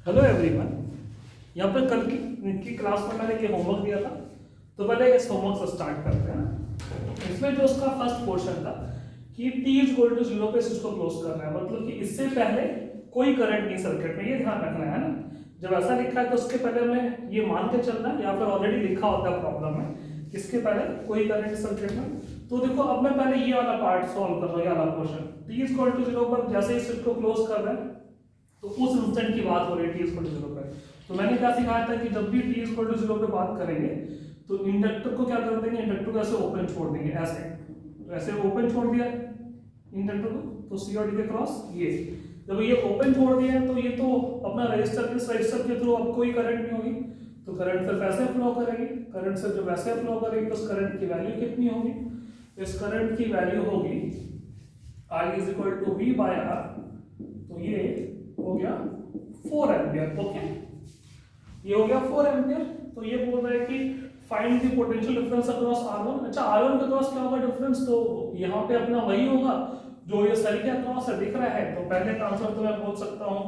Hello everyone. यहाँ पर कल की क्लास में मैंने ये होमवर्क दिया था, तो पहले इस होमवर्क से स्टार्ट करते हैं। इसमें जो उसका फर्स्ट पोर्शन था कि t इज इक्वल टू 0 पे स्विच को क्लोज करना है, मतलब कि इससे पहले कोई करंट नहीं सर्किट में, ये ध्यान रखना है ना। जब ऐसा लिखा है तो उसके पहले हमें ये मान के चलना है, या फिर ऑलरेडी लिखा होता है प्रॉब्लम में इसके पहले कोई करंट सर्किट में। तो देखो अब मैं पहले ये वाला पार्ट सॉल्व कर रहा हूँ, ये वाला portion t is equal to 0 पर जैसे ही स्विच को क्लोज कर रहे हैं तो उस इंस्टेंट की बात हो रही है t इक्वल टू 0 पे। तो मैंने क्या सिखाया था कि जब भी t इक्वल टू 0 पे बात करेंगे तो इंडक्टर को क्या कर देंगे, इंडक्टर को ऐसे ओपन छोड़ देंगे, ऐसे तो ऐसे ओपन छोड़ दिया इंडक्टर को, तो सी और डी के क्रॉस ये जब ये ओपन छोड़ दिया है तो ये तो अपना रजिस्टर इस रजिस्टर के थ्रू अब कोई करंट नहीं होगी, तो करंट फिर वैसे फ्लो करेगी। करंट से जो वैसे फ्लो करेगी तो उस करंट की वैल्यू कितनी होगी, इस करंट की वैल्यू होगी I is equal to V by R। तो ये हो गया 4 एम्पियर। ओके, ये हो गया 4 एम्पियर। तो ये बोल रहा है कि find the potential difference across R1। अच्छा, R1 के अक्रॉस क्या होगा डिफरेंस, तो यहाँ पे अपना वही होगा जो ये सेल के अक्रॉस है दिख रहा है। तो पहले का आंसर तो मैं बोल सकता हूँ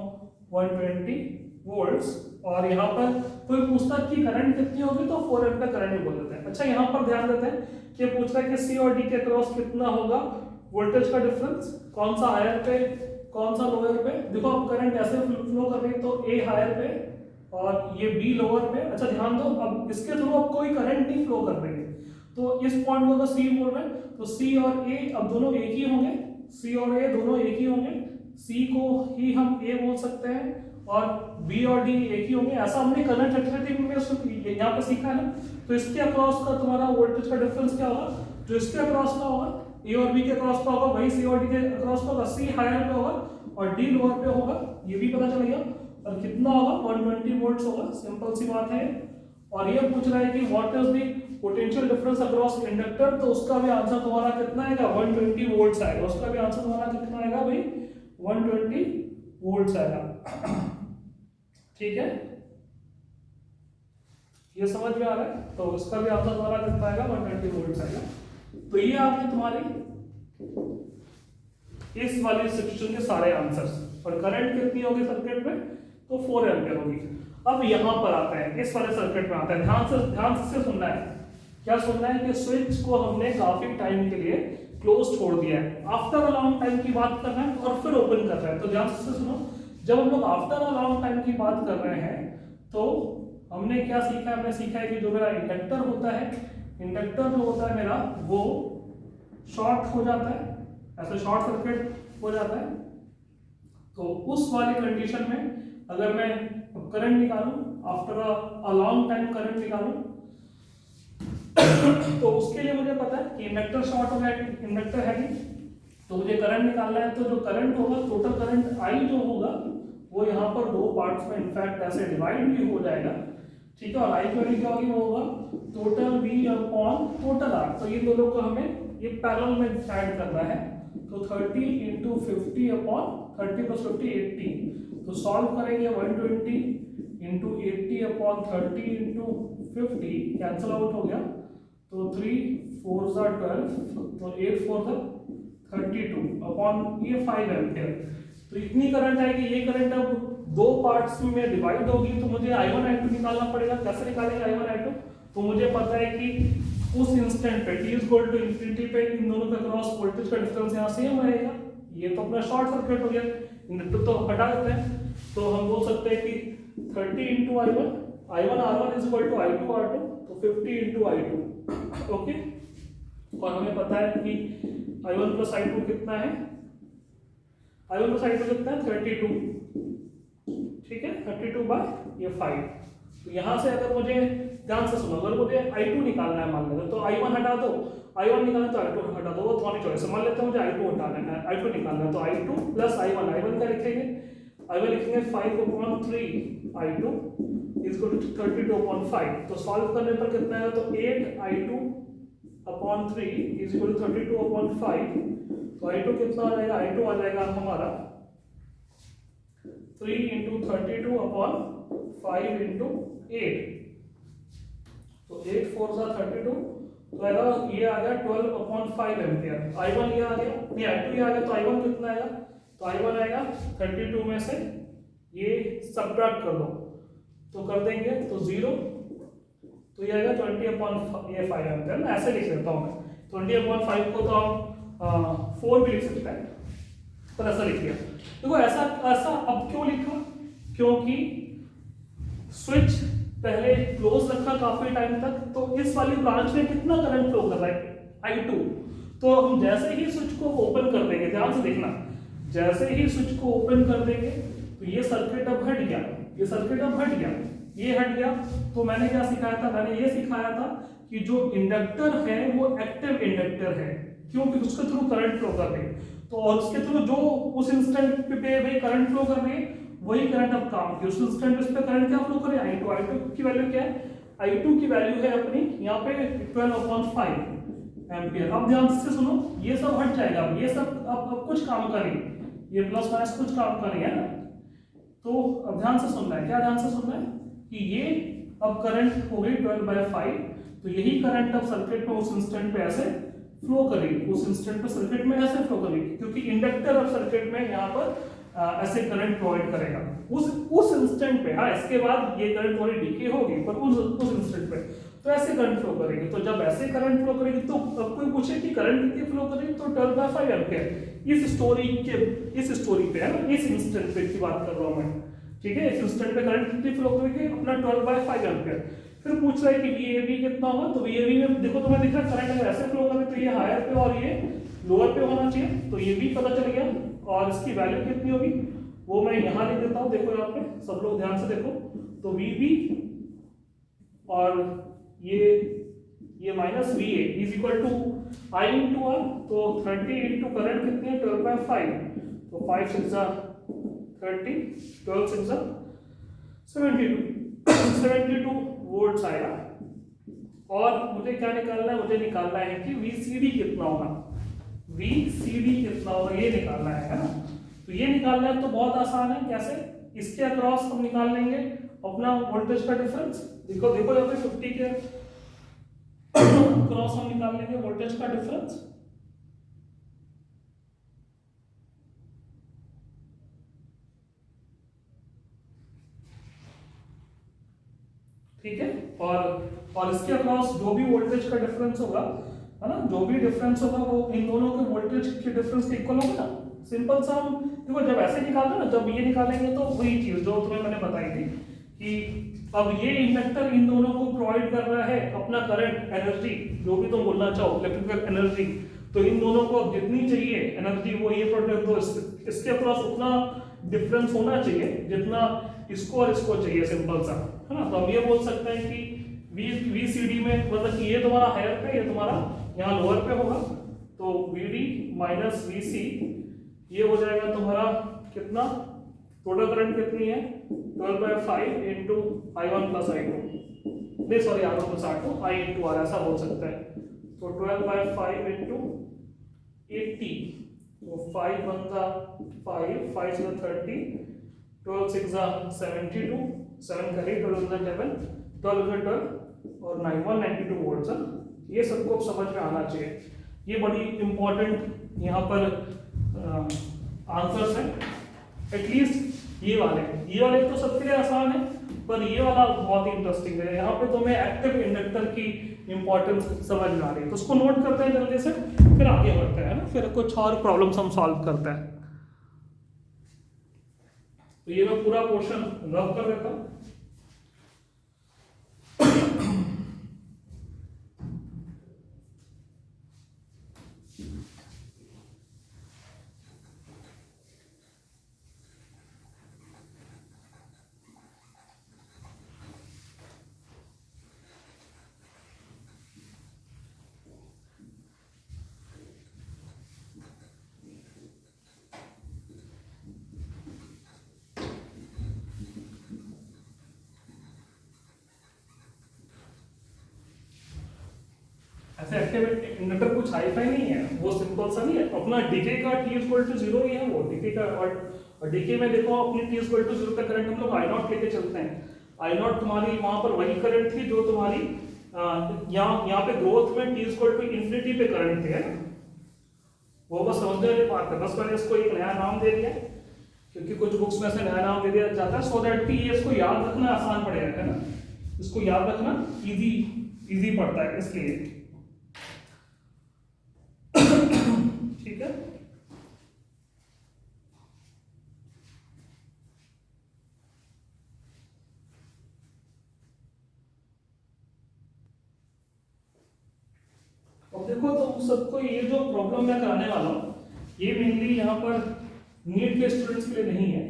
120 वोल्ट्स, और यहाँ पर कोई पूछता है कि करंट कितनी होगी तो 4 एम्पियर करंट बोल देते हैं। अच्छा, यहाँ पर ध्यान देते हैं कि पूछ रहा है कि सी और डी के अक्रॉस कितना होगा वोल्टेज का डिफरेंस, कौन सा हायर पे कौन सा लोअर पे। देखो अब करंट ऐसे फ्लो कर रही है तो ए हायर पे और ये बी लोअर पे। अच्छा ध्यान दो, अब इसके थ्रू अब कोई करंट नहीं फ्लो कर रही है, तो इस पॉइंट को तो सी बोल रहे हैं, तो सी और ए अब दोनों एक ही होंगे, सी और ए दोनों एक ही होंगे। सी को ही हम ए बोल सकते हैं और बी और डी एक ही होंगे। ऐसा हमने करंट एक्टिविटी में यहाँ पे सीखा है ना। तो इसके अक्रॉस का तुम्हारा वोल्टेज का डिफरेंस क्या होगा, जो इसके अक्रॉस का होगा ए और बी के क्रॉस का होगा वही सी और डी के क्रॉस का होगा। सी हायर पे होगा और डी लोअर पे होगा, ये भी पता चल गया। और कितना होगा 120 वोल्ट्स होगा, सिंपल सी बात है। और ये पूछ रहा है कि what is the potential difference across inductor, तो उसका भी आंसर तुम्हारा कितना आएगा 120 वोल्ट्स आएगा। उसका भी आंसर तुम्हारा कितना आएगा भाई 120 वोल्ट्स आएगा। ठीक है, ये समझ में आ रहा है। तो उसका भी आंसर तुम्हारा कितना आएगा 120 वोल्ट्स आएगा। तो ये आपके तुम्हारे इस वाली सेक्शन के सारे आंसर्स। और करंट कितनी होगी सर्किट में, तो 4 एम्पियर होगी। अब यहां पर आता है, इस वाले सर्किट में आता है, ध्यान से सुनना है। क्या सुनना है कि स्विच को हमने काफी टाइम के लिए क्लोज छोड़ दिया है, आफ्टर अ लॉन्ग टाइम की बात कर रहे हैं और फिर ओपन कर रहे हैं। तो ध्यान से सुनो, जब हम लोग आफ्टर अ लॉन्ग टाइम की बात कर रहे हैं तो हमने क्या सीखा है, हमने सीखा है कि जो मेरा इंडक्टर होता है, इंडक्टर जो होता है मेरा वो शॉर्ट हो जाता है, ऐसे शॉर्ट सर्किट हो जाता है। तो उस वाली कंडीशन में अगर मैं करंट निकालूं, after a long time current निकालूं तो उसके लिए मुझे पता है कि इंडक्टर शॉर्ट हो गया, इंडक्टर है नहीं, तो मुझे करंट निकालना है। तो जो करंट होगा, टोटल करंट आई जो होगा वो यहाँ पर दो पार्ट्स में इनफैक्ट ऐसे डिवाइड भी हो जाएगा। ठीक है, और आई की वैल्यू क्या होगी, वो होगा total V upon total R। तो ये दोनों को हमें ये पैरेलल में ऐड करना है। तो 30 इंटू 50 अपॉन 30 प्लस 50 80। तो सॉल्व करेंगे 120 into 80 upon 30 into 50 cancel out हो गया, तो 3 4 12, तो 8 4 32 अपॉन ये 5 एम्पियर। तो इतनी करंट आएगी। ये करंट अब दो पार्ट्स में डिवाइड होगी, तो मुझे I1 I2 निकालना पड़ेगा। कैसे निकालेंगे I1 I2, तो मुझे पता है कि उस इंस्टेंट पे t इक्वल टू इंफिनिटी पे इन दोनों के क्रॉस वोल्टेज का डिफरेंस यहाँ सेम रहेगा। ये तो अपना शॉर्ट सर्किट हो गया, इंडक्टर तो हटा देते हैं। तो हम बोल सकते हैं कि 30 into I1 R1 is equal to I2 R2, तो 50 इंटू I2। ओके, और हमें पता है कि I1 प्लस I2 कितना है, I1 प्लस I2 कितना है 32। ठीक है, 32 बाय ये 5। तो यहाँ से अगर मुझे ध्यान से सुनो, अगर मुझे I2 निकालना है मान लेते, तो I1 हटा दो, I1 निकालना तो I2 हटा दो, वो तुम्हारी चॉइस है। मान लेते हैं मुझे I2 हटाना है, I2 निकालना है, तो I2 प्लस I1, I1 क्या लिखेंगे, I1 लिखेंगे 5/3 I2 इज इक्वल टू 32/5। तो सॉल्व करने पर कितना आएगा, तो 8 I2/3 इज इक्वल टू 32/5। तो I2 कितना आ जाएगा, I2 आ जाएगा हमारा 3 इंटू 32/5 इंटू 8। तो 8 4 32, तो आएगा ये आ गया 12/5 एम्पियर। I1 ये आ गया, नहीं I2 ये आ गया, तो I1 कितना आएगा, तो I1 आएगा 32 में से ये सब्ट्रैक्ट कर दो तो कर देंगे तो 0, तो ये आएगा 20/5 एम्पियर। ऐसे लिख लेता हूँ मैं, 20/5 को तो हम 4 भी लिख सकते हैं, पर ऐसा लिख दिया। देखो ऐसा ऐसा अब क्यों लिखा, क्योंकि स्विच पहले क्लोज रखा काफी टाइम तक, तो इस वाली ब्रांच में कितना करंट फ्लो कर रहा है I2, तो हम जैसे ही स्विच को ओपन कर देंगे, ध्यान से देखना, जैसे ही स्विच को ओपन कर देंगे तो ये सर्किट अब हट गया, ये सर्किट अब हट गया, ये हट गया। तो मैंने क्या सिखाया था, मैंने ये सिखाया था कि जो इंडक्टर है वो एक्टिव इंडक्टर है, क्योंकि उसके थ्रू करंट फ्लो कर रही है, तो और उसके थ्रू जो उस इंस्टेंट पे भाई करंट फ्लो कर रही है वही करंट अब काम की, उस इंस्टेंट पे करंट क्या फ्लो करे I2 की वैल्यू क्या है, I2 की वैल्यू है अपनी यहाँ पे 12/5 एम्पियर। अब ध्यान से सुनो, ये सब हट जाएगा, ये सब अब कुछ काम का नहीं, ये प्लस माइनस कुछ काम का नहीं है ना। तो अब ध्यान से सुनना है, क्या ध्यान से सुनना है कि ये अब करंट हो गई 12/5, तो यही करंट अब सर्किट में उस इंस्टेंट पे ऐसे फ्लो करेगी, उस इंस्टेंट पे सर्किट में ऐसे फ्लो करेगी, क्योंकि इंडक्टर अब सर्किट में यहाँ पर ऐसे करंट प्रोवाइड करेगा उस इंस्टेंट पे। हाँ, इसके बाद ये करंट थोड़ी डीके होगी, पर उस इंस्टेंट पे तो ऐसे करंट फ्लो करेगी। तो जब ऐसे करंट फ्लो करेगी तो अब कोई पूछे कि करंट कितनी फ्लो करेगी, तो 12/5 एम्पियर। इस स्टोरी पे है ना, इस इंस्टेंट पे की बात कर रहा हूँ मैं, ठीक है। इस इंस्टेंट पे करंट कितनी फ्लो करेगी, अपना 12/5 एम्पियर। फिर पूछ रहा है कि VAB कितना होगा, तो VAB में देखो तुम्हें दिख रहा है करंट अगर ऐसे फ्लो करे तो ये हायर पे और ये लोअर पे होना चाहिए, तो ये भी पता चल गया। और इसकी वैल्यू कितनी होगी वो मैं यहाँ लिख देता हूँ, देखो यहाँ पे सब लोग ध्यान से देखो, तो VB और ये minus VA is equal to I into R, तो 30 इंटू करंट कितनी है 12/5, तो 5 6 30, 12 6 72 वोल्ट्स आएगा। और मुझे क्या निकालना है, मुझे निकालना है कि VCD कितना होगा, VCD कितना होगा ये निकालना है ना। तो ये निकालना है तो बहुत आसान है, कैसे, इसके अक्रॉस हम निकाल लेंगे अपना वोल्टेज का डिफरेंस। देखो देखो यहाँ पे 50 के अक्रॉस हम निकाल लेंगे वोल्टेज का डिफरेंस, ठीक है। और इसके अक्रॉस जो भी वोल्टेज का डिफरेंस होगा, है ना, जो भी डिफरेंस होगा वो इन दोनों के वोल्टेज के डिफरेंस के इक्वल होगा ना। सिंपल सा हम देखो जब ऐसे निकाल रहे ना, जब ये निकालेंगे तो वही चीज जो तुम्हें मैंने बताई थी कि अब ये इंडक्टर इन दोनों को प्रोवाइड कर रहा है अपना करंट, एनर्जी, जो भी तुम बोलना चाहो, इलेक्ट्रिकल एनर्जी। तो इन दोनों को अब जितनी चाहिए एनर्जी वो ये प्रोडक्ट दो, इसके अक्रॉस उतना डिफरेंस होना चाहिए जितना इसको और इसको चाहिए, सिंपल सा, है ना। तो हम ये बोल सकते हैं कि VCD में मतलब कि ये तुम्हारा हायर पे, ये तुम्हारा यहाँ लोअर पे होगा, तो VD माइनस VC ये हो जाएगा तुम्हारा कितना, टोटल करंट कितनी है 12/5 इंटू I1 प्लस I2, नहीं sorry R1 plus R2, I into R ऐसा बोल सकते हैं। तो 12/5 इंटू 80, तो 5 1 5 5 30, 12 6 72, 7 करें 12 11, 12 और 192 वोल्ट्स है। ये सबको समझ में आना चाहिए, ये बड़ी इंपॉर्टेंट यहाँ पर आंसर्स हैं। एटलीस्ट ये वाले तो सबके लिए आसान है, पर ये वाला बहुत ही इंटरेस्टिंग है। यहाँ पे तुम्हें एक्टिव इंडक्टर की इंपॉर्टेंस समझ में आ रही है, तो उसको नोट करते हैं जल्दी से, फिर आगे बढ़ते हैं ना, फिर कुछ और प्रॉब्लम्स हम सॉल्व करते हैं। तो ये मैं पूरा पोर्शन रब कर देता हूँ। ऐसे एक्टिव इंडक्टर कुछ हाई-फाई नहीं है, वो सिंपल सा नहीं है, अपना डीके का t इक्वल टू 0 ही है वो डीके का। और डीके में देखो अपनी t इक्वल टू 0 का करंट हम लोग I0 लेके चलते हैं। I0 तुम्हारी वहां पर वही करंट थी जो तुम्हारी यहाँ पे ग्रोथ में t इक्वल टू इंफिनिटी पे करंट थी, है ना। वो बस समझने वाली बात है, बस मैंने इसको एक नया नाम दे दिया क्योंकि कुछ बुक्स में से नया नाम दे दिया जाता है, सो दैट कि ये इसको याद रखना आसान पड़ेगा, है ना, इसको याद रखना इजी पड़ता है इसलिए। ठीक है, अब देखो तो सबको ये जो प्रॉब्लम मैं कराने वाला हूँ ये मेनली यहाँ पर नीट के स्टूडेंट्स के लिए नहीं है,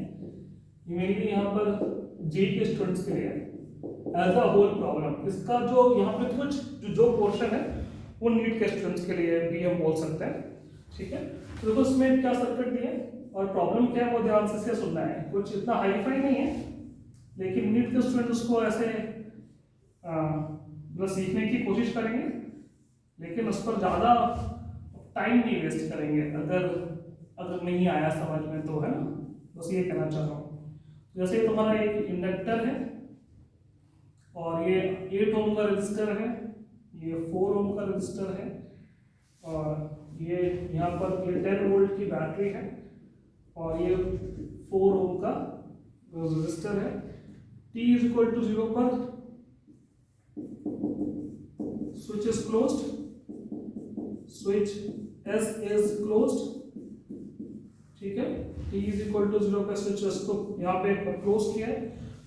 ये मेनली यहाँ पर जेई के स्टूडेंट्स के लिए है एज अ होल प्रॉब्लम। इसका जो यहाँ पे कुछ जो पोर्शन है वो नीट के स्टूडेंट्स के लिए भी हम बोल सकते हैं। ठीक है, तो देखो इसमें क्या सर्किट दिया है और प्रॉब्लम क्या है वो ध्यान से सुनना है। कुछ इतना हाई फाई नहीं है, लेकिन नीट के स्टूडेंट उसको ऐसे मतलब सीखने की कोशिश करेंगे, लेकिन उस पर ज़्यादा टाइम नहीं वेस्ट करेंगे अगर नहीं आया समझ में तो, है ना, बस ये कहना चाह रहा हूँ। जैसे तुम्हारा एक इंडक्टर है और ये 8 ओम का रजिस्टर है, ये 4 ओम का रजिस्टर है और ये यहाँ पर ये 10 वोल्ट की बैटरी है और ये 4 ओम का रजिस्टर है। t इज इक्वल टू 0 पर switch is closed, switch S is closed। ठीक है, t इज इक्वल टू 0 पे स्विच इसको यहाँ पे क्लोज किया है।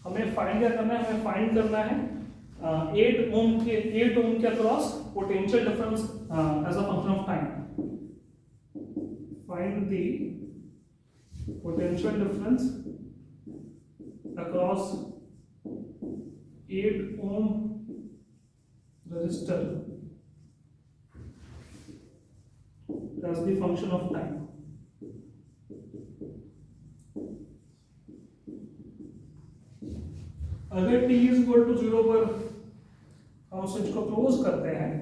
हमें फाइंड क्या करना है, हमें फाइंड करना है 8 ओम के across potential difference as a function of time. Find the potential difference across 8 ohm resistor as the function of time। अगर t is equal to 0 पर हम स्विच को क्लोज करते हैं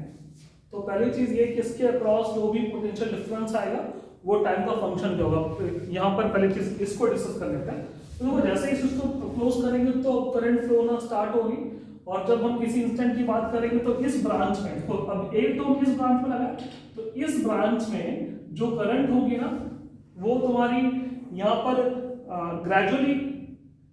तो पहली चीज ये कि इसके अक्रॉस जो भी पोटेंशियल डिफरेंस आएगा वो टाइम का फंक्शन जो होगा। यहाँ पर पहली चीज इसको डिस्कस कर लेते हैं। तो जैसे ही स्विच को क्लोज करेंगे तो करंट फ्लो होना स्टार्ट होगी और जब हम किसी इंस्टेंट की बात करेंगे तो इस ब्रांच में, तो अब एक तो इस ब्रांच में लगा तो इस ब्रांच में जो करंट होगी ना वो तुम्हारी यहाँ पर ग्रेजुअली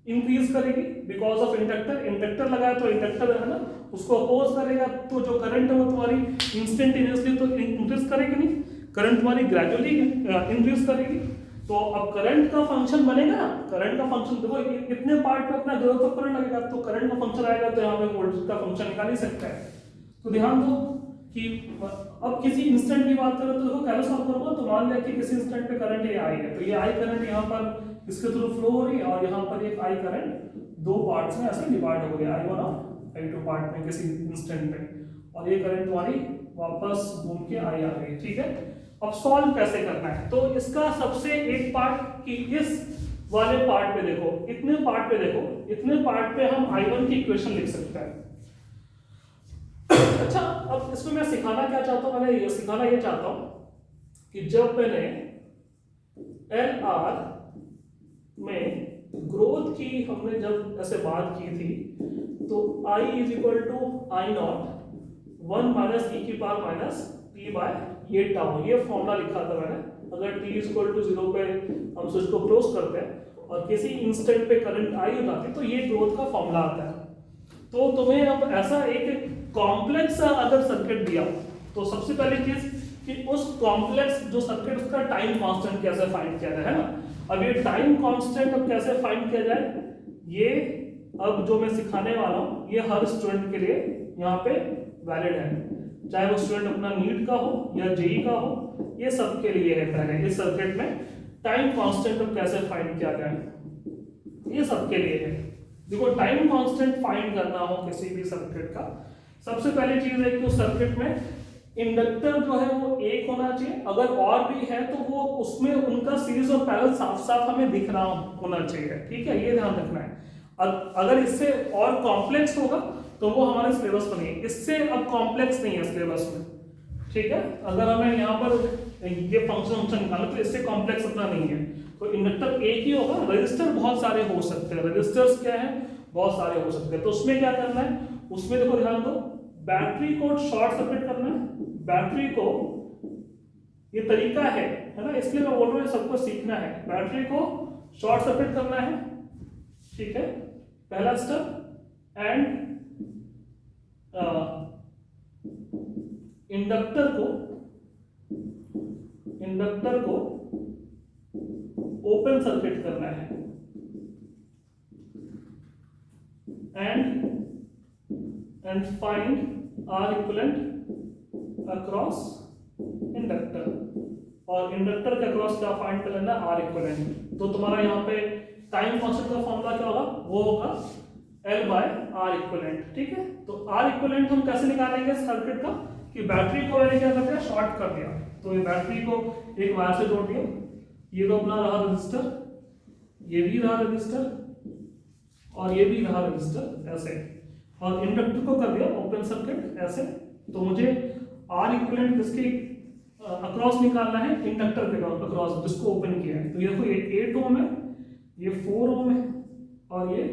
इंक्रीज करेगी बिकॉज ऑफ इंडक्टर लगाया तो इंडक्टर है ना उसको अपोज करेगा, तो जो करंट है वो तुम्हारी इंस्टेंटेनियसली तो इंक्रीज करेगी नहीं, करंट तुम्हारी ग्रेजुअली इंक्रीज करेगी। तो अब करंट का फंक्शन बनेगा ना, करंट का फंक्शन देखो कितने पार्ट में अपना ग्रोथ ऑफ करंट लगेगा तो करंट का फंक्शन आएगा तो यहाँ पे वोल्टेज का फंक्शन निकाल ही सकता है। तो ध्यान दो कि अब किसी इंस्टेंट की बात करो तो देखो कैसे सॉल्व करूंगा, तो मान लिया कि किसी इंस्टेंट पे करंट ये आई है तो ये आई करंट यहाँ पर इसके थ्रू फ्लो हो रही है और यहाँ पर एक आई करंट दो पार्ट्स में ऐसे डिवाइड हो गया, I1 और I2 पार्ट में किसी इंस्टेंट पे, और ये करंट तुम्हारी वापस घूम के आई आ गई। ठीक है, अब सॉल्व कैसे करना है, तो इसका सबसे एक पार्ट कि इस वाले पार्ट पे देखो, इतने पार्ट पे देखो, इतने पार्ट पे हम I1 की इक्वेशन लिख सकते हैं। अच्छा, अब इसमें मैं सिखाना क्या चाहता हूं, मैंने ये सिखाना ये चाहता हूं कि जब मैंने LR में ग्रोथ की हमने जब ऐसे बात की थी तो I is equal to I not 1 minus e की पावर माइनस p बाय ये टाउ, ये फॉर्मूला लिखा था मैंने। अगर t इज इक्वल टू 0 पे हम स्विच को क्लोज करते हैं और किसी इंस्टेंट पे करंट आई हो जाती है तो ये ग्रोथ का फॉर्मूला आता है। तो तुम्हें अब ऐसा एक कॉम्प्लेक्स अगर सर्किट दिया तो सबसे पहली चीज कि उस कॉम्प्लेक्स जो सर्किट उसका टाइम कांस्टेंट कैसे फाइंड किया जाए, है ना। अब ये टाइम कांस्टेंट अब कैसे फाइंड किया जाए, ये अब जो मैं सिखाने वाला हूँ ये हर स्टूडेंट के लिए यहाँ पे वैलिड है, चाहे वो स्टूडेंट अपना नीट का हो या जेई का हो, ये सबके लिए है। पहले इस सर्किट में टाइम कांस्टेंट अब कैसे फाइंड किया जाए, ये सबके लिए है। देखो, टाइम कांस्टेंट फाइंड करना हो किसी भी सर्किट का, सबसे पहली चीज है कि उस सर्किट में इंडक्टर जो है वो एक होना चाहिए, अगर और भी है तो वो उसमें उनका सीरीज और पैरेलल साफ साफ हमें दिख रहा होना चाहिए। ठीक है, ये ध्यान रखना है। अगर इससे और कॉम्प्लेक्स होगा तो वो हमारे सिलेबस में नहीं है, इससे अब कॉम्प्लेक्स नहीं है सिलेबस में। ठीक है, अगर हमें यहाँ पर ये फंक्शन निकालना तो इससे कॉम्प्लेक्स उतना नहीं है। तो इंडक्टर एक ही होगा, रजिस्टर बहुत सारे हो सकते हैं, रजिस्टर्स क्या है बहुत सारे हो सकते हैं। तो उसमें क्या करना है, उसमें देखो ध्यान दो, बैटरी को शॉर्ट सर्किट करना है। बैटरी को, ये तरीका है ना, इसलिए मैं बोल रहा हूँ सबको सीखना है। बैटरी को शॉर्ट सर्किट करना है, ठीक है, पहला स्टेप। एंड इंडक्टर को ओपन सर्किट करना है, and find R equivalent across inductor, और इंडक्टर के अक्रॉस क्या फाइंड कर लेना, आर इक्विवेलेंट। तो तुम्हारा यहाँ पे टाइम कांस्टेंट का फॉर्मूला क्या होगा, वो होगा L बाय आर इक्विवेलेंट, ठीक है। तो आर इक्विवेलेंट हम कैसे निकालेंगे सर्किट का, कि बैटरी को मैंने क्या कर दिया, शॉर्ट कर दिया, तो ये बैटरी को एक वायर से जोड़ दिया, ये तो अपना रहा रजिस्टर, ये भी रहा रजिस्टर, और ये भी रहा रजिस्टर ऐसे, और इंडक्टर को कर दिया ओपन सर्किट ऐसे। तो मुझे आर इक्विवेलेंट किसके अक्रॉस निकालना है, इंडक्टर के अक्रॉस जिसको ओपन किया है। तो ये देखो ये 8 ओम है, ये 4 ओम है, और ये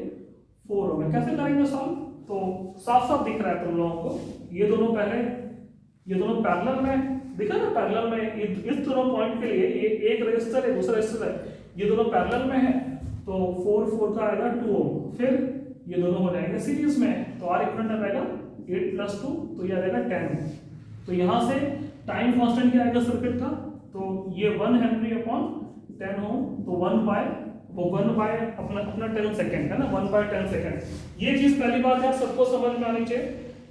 4 ओम है। कैसे करेंगे सॉल्व, तो साफ साफ दिख रहा है तुम लोगों को, ये दोनों पैरेलल में दिखा ना, पैरेलल में इस दोनों पॉइंट के लिए ये एक रेजिस्टर है, दूसरा रेजिस्टर है, ये दोनों पैरेलल में है, तो 4 का आएगा 2 ओम, फिर ये दोनों हो जाएंगे सीरीज में, तो आर इक्विवेलेंट आएगा 8 + 2, तो ये आएगा 10। तो यहाँ से टाइम कांस्टेंट क्या आएगा सर्किट का, तो ये 1 हेनरी अपॉन 10 ओम, तो 1 बाय अपना 10 सेकेंड है ना, 1/10 सेकेंड। ये चीज पहली बात है सबको समझ में आनी चाहिए।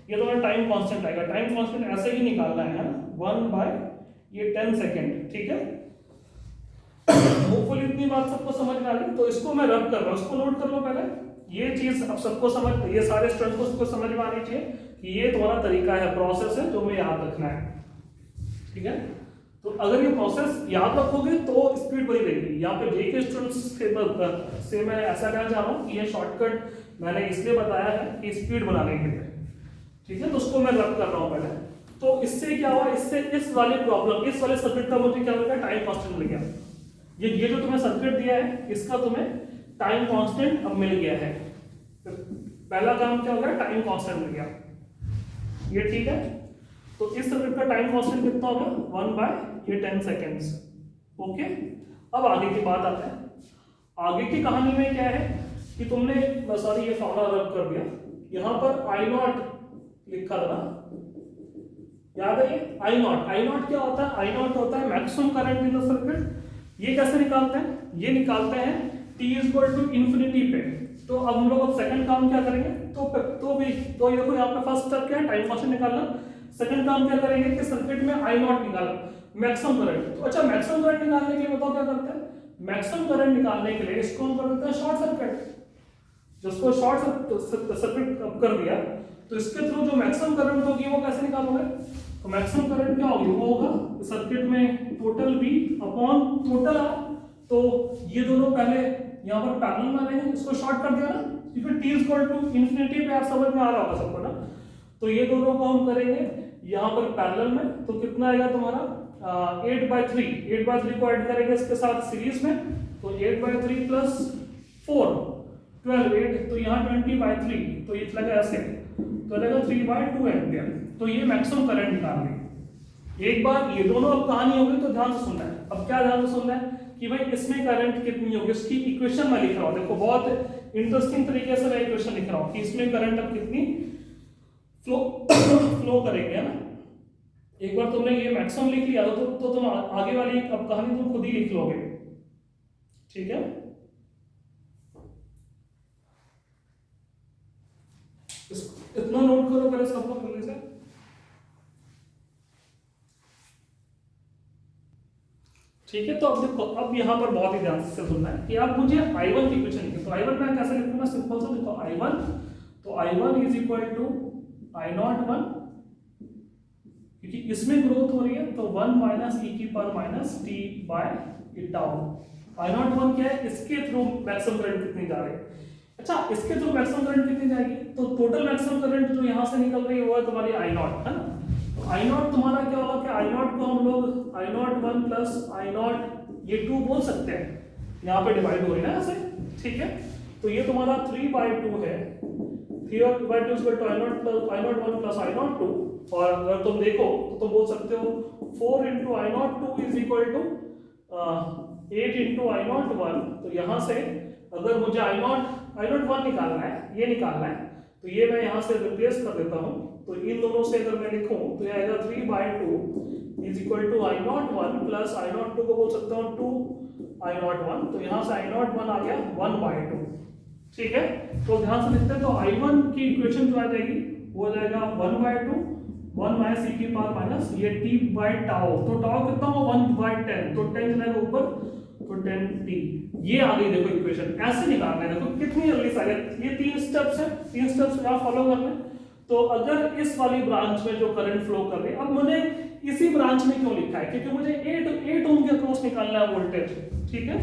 ये तुम्हारा टाइम कांस्टेंट आएगा, टाइम कांस्टेंट ऐसे ही निकालना है ना, 1/10 सेकेंड, ठीक है। होपफुली इतनी बात सबको समझ में आ गई। तो इसको मैं रब कर रहा हूँ, इसको नोट कर लो पहले, ये चीज अब सबको समझ, ये सारे स्टूडेंट को सबको समझ में आनी चाहिए कि ये तुम्हारा तरीका है, प्रोसेस है जो हमें याद रखना है, ठीक है। तो अगर ये प्रोसेस याद रखोगे तो स्पीड बनी रहेगी। यहाँ पे जेके स्टूडेंट्स से मैं ऐसा कहना चाह रहा हूँ कि ये शॉर्टकट मैंने इसलिए बताया है कि स्पीड बनाने के लिए, ठीक है। तो उसको मैं रब कर रहा हूँ पहले। तो इससे क्या हुआ, इससे इस वाले प्रॉब्लम, इस वाले सर्किट का मुझे क्या मिल गया, टाइम कांस्टेंट मिल गया। ये जो तुम्हें सर्किट दिया है इसका तुम्हें टाइम कांस्टेंट अब मिल गया है। तो पहला काम क्या हो गया, टाइम कांस्टेंट मिल गया, ये ठीक है। तो इस सर्किट का टाइम कांस्टेंट कितना होगा, 1/10 सेकेंड्स, ओके। अब आगे की बात आते हैं। आगे की कहानी में क्या है कि तुमने सॉरी ये फॉर्मूला रब कर दिया, यहाँ पर I0 लिखा था, याद है ये I0 क्या होता है, I0 होता है maximum current in the circuit. ये कैसे निकालते हैं, ये निकालते हैं t =∞ पे। तो अब हम लोग अब सेकंड काम क्या करेंगे, तो ये देखो यहाँ पे फर्स्ट स्टेप क्या है, टाइम कांस्टेंट निकालना। सेकंड काम क्या करेंगे कि सर्किट में I0 निकालना, मैक्सिमम करंट। तो अच्छा मैक्सिमम करंट निकालने के लिए बताओ क्या करते हैं, मैक्सिमम करंट निकालने के लिए इसको हम कर देते हैं शॉर्ट सर्किट। जिसको शॉर्ट सर्किट कर दिया तो इसके थ्रू जो मैक्सिमम करंट होगी वो कैसे निकालोगे, तो मैक्सिमम करंट क्या होगी, वो होगा सर्किट में total V upon total R। तो ये दोनों पहले यहाँ पर पैरेलल में आएंगे, इसको शॉर्ट कर दिया ना, क्योंकि t =∞ पे आप समझ में आ रहा होगा सबको ना। तो ये दोनों को हम करेंगे यहाँ पर पैरेलल में, तो कितना आएगा तुम्हारा 8/3 को ऐड करेंगे इसके साथ सीरीज में, तो 8/3 + 4 12 8, तो यहाँ 20/3, तो ये चला गया ऐसे, तो लगेगा 3/2 एम्पियर। तो ये मैक्सिमम करंट निकाल लेंगे। एक बार ये दोनों अब कहानी होगी तो ध्यान से सुनना है। अब क्या ध्यान से सुनना है कि भाई इसमें करंट कितनी होगी, उसकी इक्वेशन मैं लिख रहा हूँ। देखो बहुत इंटरेस्टिंग तरीके से मैं इक्वेशन लिख रहा हूँ कि इसमें करंट अब कितनी फ्लो करेंगे, है ना। एक बार तुमने ये मैक्सिमम लिख लिया तो तुम आगे वाली अब कहानी तुम खुद ही लिख लोगे, ठीक है। इतना नोट करो पहले सब लोग जल्दी से। ठीक है, तो अब देखो, अब यहाँ पर बहुत ही ध्यान से सुनना है कि आप मुझे I1 की इक्वेशन लिखें। तो I1 मैं कैसे लिखूंगा, सिंपल सा देखो I1, तो I1 = I01, क्योंकि इसमें ग्रोथ हो रही है तो 1 - e⁻t/τ। I01 क्या है, इसके थ्रू मैक्सिमम करंट कितनी जा रही है। अच्छा, इसके थ्रू मैक्सिमम करंट कितनी जाएगी, तो टोटल मैक्सिमम करंट जो यहाँ से निकल रही है वो है तुम्हारी I0, है ना। तो I0 तुम्हारा क्या होगा कि I0 को हम लोग I01 + I0 ये 2 बोल सकते हैं, यहाँ पे डिवाइड हो रही है ना ऐसे, ठीक है। तो ये तुम्हारा 3/2 है, 3/2 = I01 + I02। और अगर तुम देखो तो तुम बोल सकते हो 4 × I02 = 8 इंटू आई नॉट 1, तो यहाँ से अगर मुझे आई नॉट 1 निकालना है, ये निकालना है, तो ये मैं यहाँ से रिप्लेस कर देता हूँ। तो इन दोनों से अगर मैं लिखूँ तो ये आएगा 3/2 is equal to I not 1 plus I not 2 को बोल सकता हूँ 2 आई नॉट 1, तो यहाँ से आई नॉट 1 आ गया 1/2। ठीक है, तो ध्यान से लिखते हैं, तो I1 की इक्वेशन जो आ जाएगी वो हो जाएगा 1/2 1 माइनस e की पावर माइनस ये t बाय टाउ, तो टाउ कितना होगा 1/10, तो 10 जाएगा ऊपर, तो 10t। ये आ गई देखो इक्वेशन, ऐसे निकालना है। देखो कितनी जल्दी सारे, ये 3 स्टेप्स है, 3 स्टेप्स यहाँ फॉलो करने। तो अगर इस वाली ब्रांच में जो करंट फ्लो कर रही है, अब मैंने इसी ब्रांच में क्यों लिखा है, क्योंकि मुझे 8 ओम के अक्रॉस निकालना है वोल्टेज। ठीक है,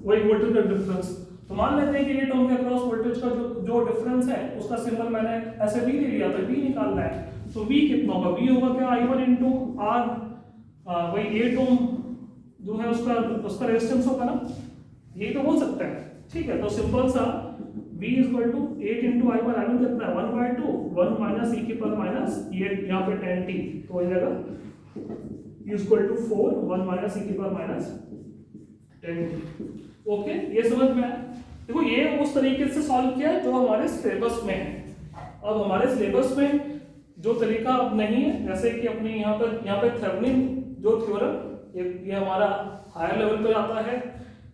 वही वोल्टेज का डिफरेंस। तो मान लेते हैं कि 8 ओम के अक्रॉस वोल्टेज का जो डिफरेंस है उसका सिंबल मैंने ऐसे V ले लिया, तो V निकालना है। तो V कितना होगा, V होगा क्या I1 इंटू R, वही 8 ओम जो है उसका रेजिस्टेंस होगा ना, यही तो बोल सकते हैं। ठीक है, तो सिंपल सा V is equal to 8 into I1, I1 कितना है 1/2 1 माइनस e की पावर माइनस ये यहाँ पे 10t, तो हो जाएगा is equal to 4 1 minus e की पावर माइनस 10t। ओके, ये समझ में आया। देखो ये उस तरीके से सॉल्व किया जो हमारे सिलेबस में है। अब हमारे सिलेबस में जो तरीका अब नहीं है, जैसे कि अपने यहाँ पे थेवेनिन जो थ्योरम ये हमारा हायर लेवल पे आता है,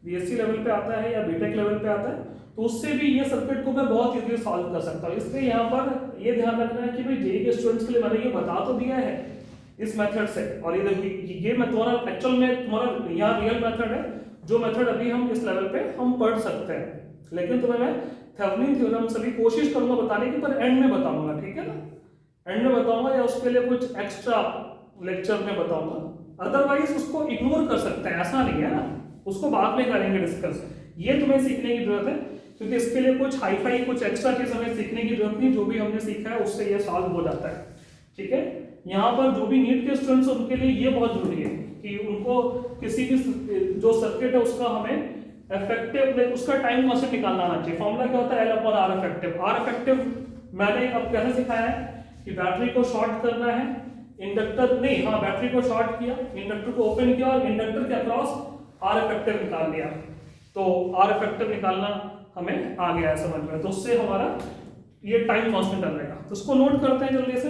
बीएससी लेवल पे आता है या बीटेक लेवल पे आता है, तो उससे भी ये सर्किट को मैं बहुत इजीली सॉल्व कर सकता हूँ। इसलिए यहाँ पर ये ध्यान रखना है कि भाई जेईई के स्टूडेंट्स के लिए मैंने ये बता तो दिया है इस मेथड से, और ये देखिए ये मैं तुम्हारा एक्चुअल में तुम्हारा यहाँ रियल मेथड है, जो मेथड अभी हम इस लेवल पे हम पढ़ सकते हैं। लेकिन तुम्हें मैं थेवेनिन थ्योरम से भी कोशिश करूंगा बताने की, पर एंड में बताऊंगा। ठीक है ना, एंड में बताऊंगा या उसके लिए कुछ एक्स्ट्रा लेक्चर में बताऊंगा। अदरवाइज उसको इग्नोर कर सकते हैं, ऐसा नहीं है ना, उसको बाद में करेंगे डिस्कस। ये तुम्हें सीखने की जरूरत है, क्योंकि इसके लिए कुछ हाईफाई कुछ एक्स्ट्रा चीज हमें सीखने की जरूरत नहीं, जो भी हमने सीखा है उससे ये सॉल्व हो जाता है। ठीक है, यहाँ पर जो भी नीट के स्टूडेंट्स उनके लिए ये बहुत जरूरी है कि उनको किसी भी जो सर्किट है उसका हमें इफेक्टिव उसका टाइम कांस्टेंट निकालना आना चाहिए। फॉर्मूला क्या होता है L/R इफेक्टिव। R इफेक्टिव मैंने अब कैसे सिखाया है कि बैटरी को शॉर्ट करना है, इंडक्टर नहीं, हाँ बैटरी को शॉर्ट किया, इंडक्टर को ओपन किया और इंडक्टर के अक्रॉस R इफेक्टिव निकाल लिया। तो R इफेक्टिव निकालना हमें आ गया है समझ में, तो उससे हमारा ये टाइम कांस्टेंट आ जाएगा। तो उसको नोट करते हैं जल्दी से,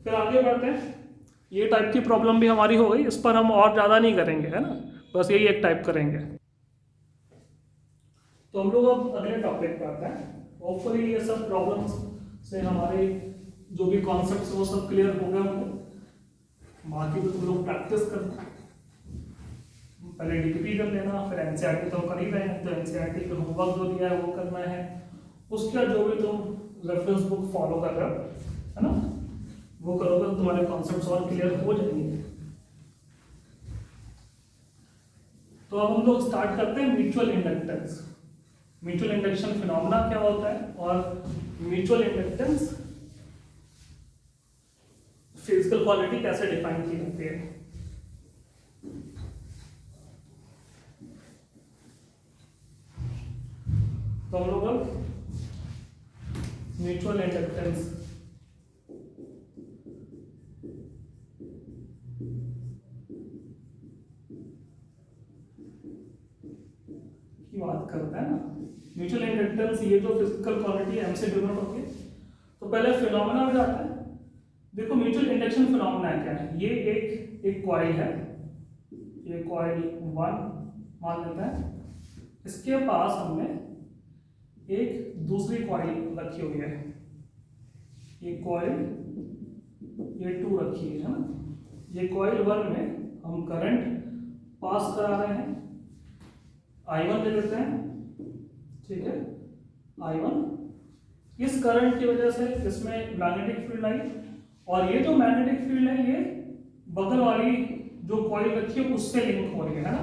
फिर आगे बढ़ते हैं। ये टाइप की प्रॉब्लम भी हमारी हो गई, इस पर हम और ज़्यादा नहीं करेंगे, है ना, बस यही एक टाइप करेंगे। तो हम लोग अब अगले टॉपिक पे आते हैं। होपफुली ये सब प्रॉब्लम्स से हमारे जो भी कॉन्सेप्ट्स वो सब क्लियर हो गए होंगे। बाकी तो तुम लोग प्रैक्टिस करना, पहले डीपीपी कर लेना, फिर एनसीईआरटी तो कर ही रहे हैं, तो एनसीईआरटी पे होमवर्क जो दिया है वो करना है। उसके बाद जो भी तुम रेफरेंस बुक फॉलो कर रहे हो, है ना, वो करोगे तो तुम्हारे कॉन्सेप्ट्स और क्लियर हो जाएंगे। तो अब हम लोग स्टार्ट करते हैं mutual inductance. Mutual induction phenomena क्या होता है और म्यूचुअल इंडक्टेंस फिजिकल क्वालिटी कैसे डिफाइन की जाती है। तो हम लोग अब म्यूचुअल इंडक्टेंस की बात करते हैं ना। म्यूचुअल इंडक्टेंस ये जो फिजिकल क्वालिटी एम से डिनोट होती है। तो पहले फिनोमेना में जाता है। देखो म्यूचुअल इंडक्शन फिनोमेना क्या है, ये एक कॉइल है, ये कॉइल 1 मान लेते हैं, इसके पास हमने एक दूसरी कॉइल रखी हुई है, ये कॉइल ये 2 रखी है ना। ये कॉइल 1 में हम करंट पास करा रहे हैं, I1 ले लेते हैं, ठीक है, I1। इस करंट की वजह से इसमें मैग्नेटिक फील्ड आई, और ये जो मैग्नेटिक फील्ड है ये बगल वाली जो कॉइल रखी है उससे लिंक हो रही है ना,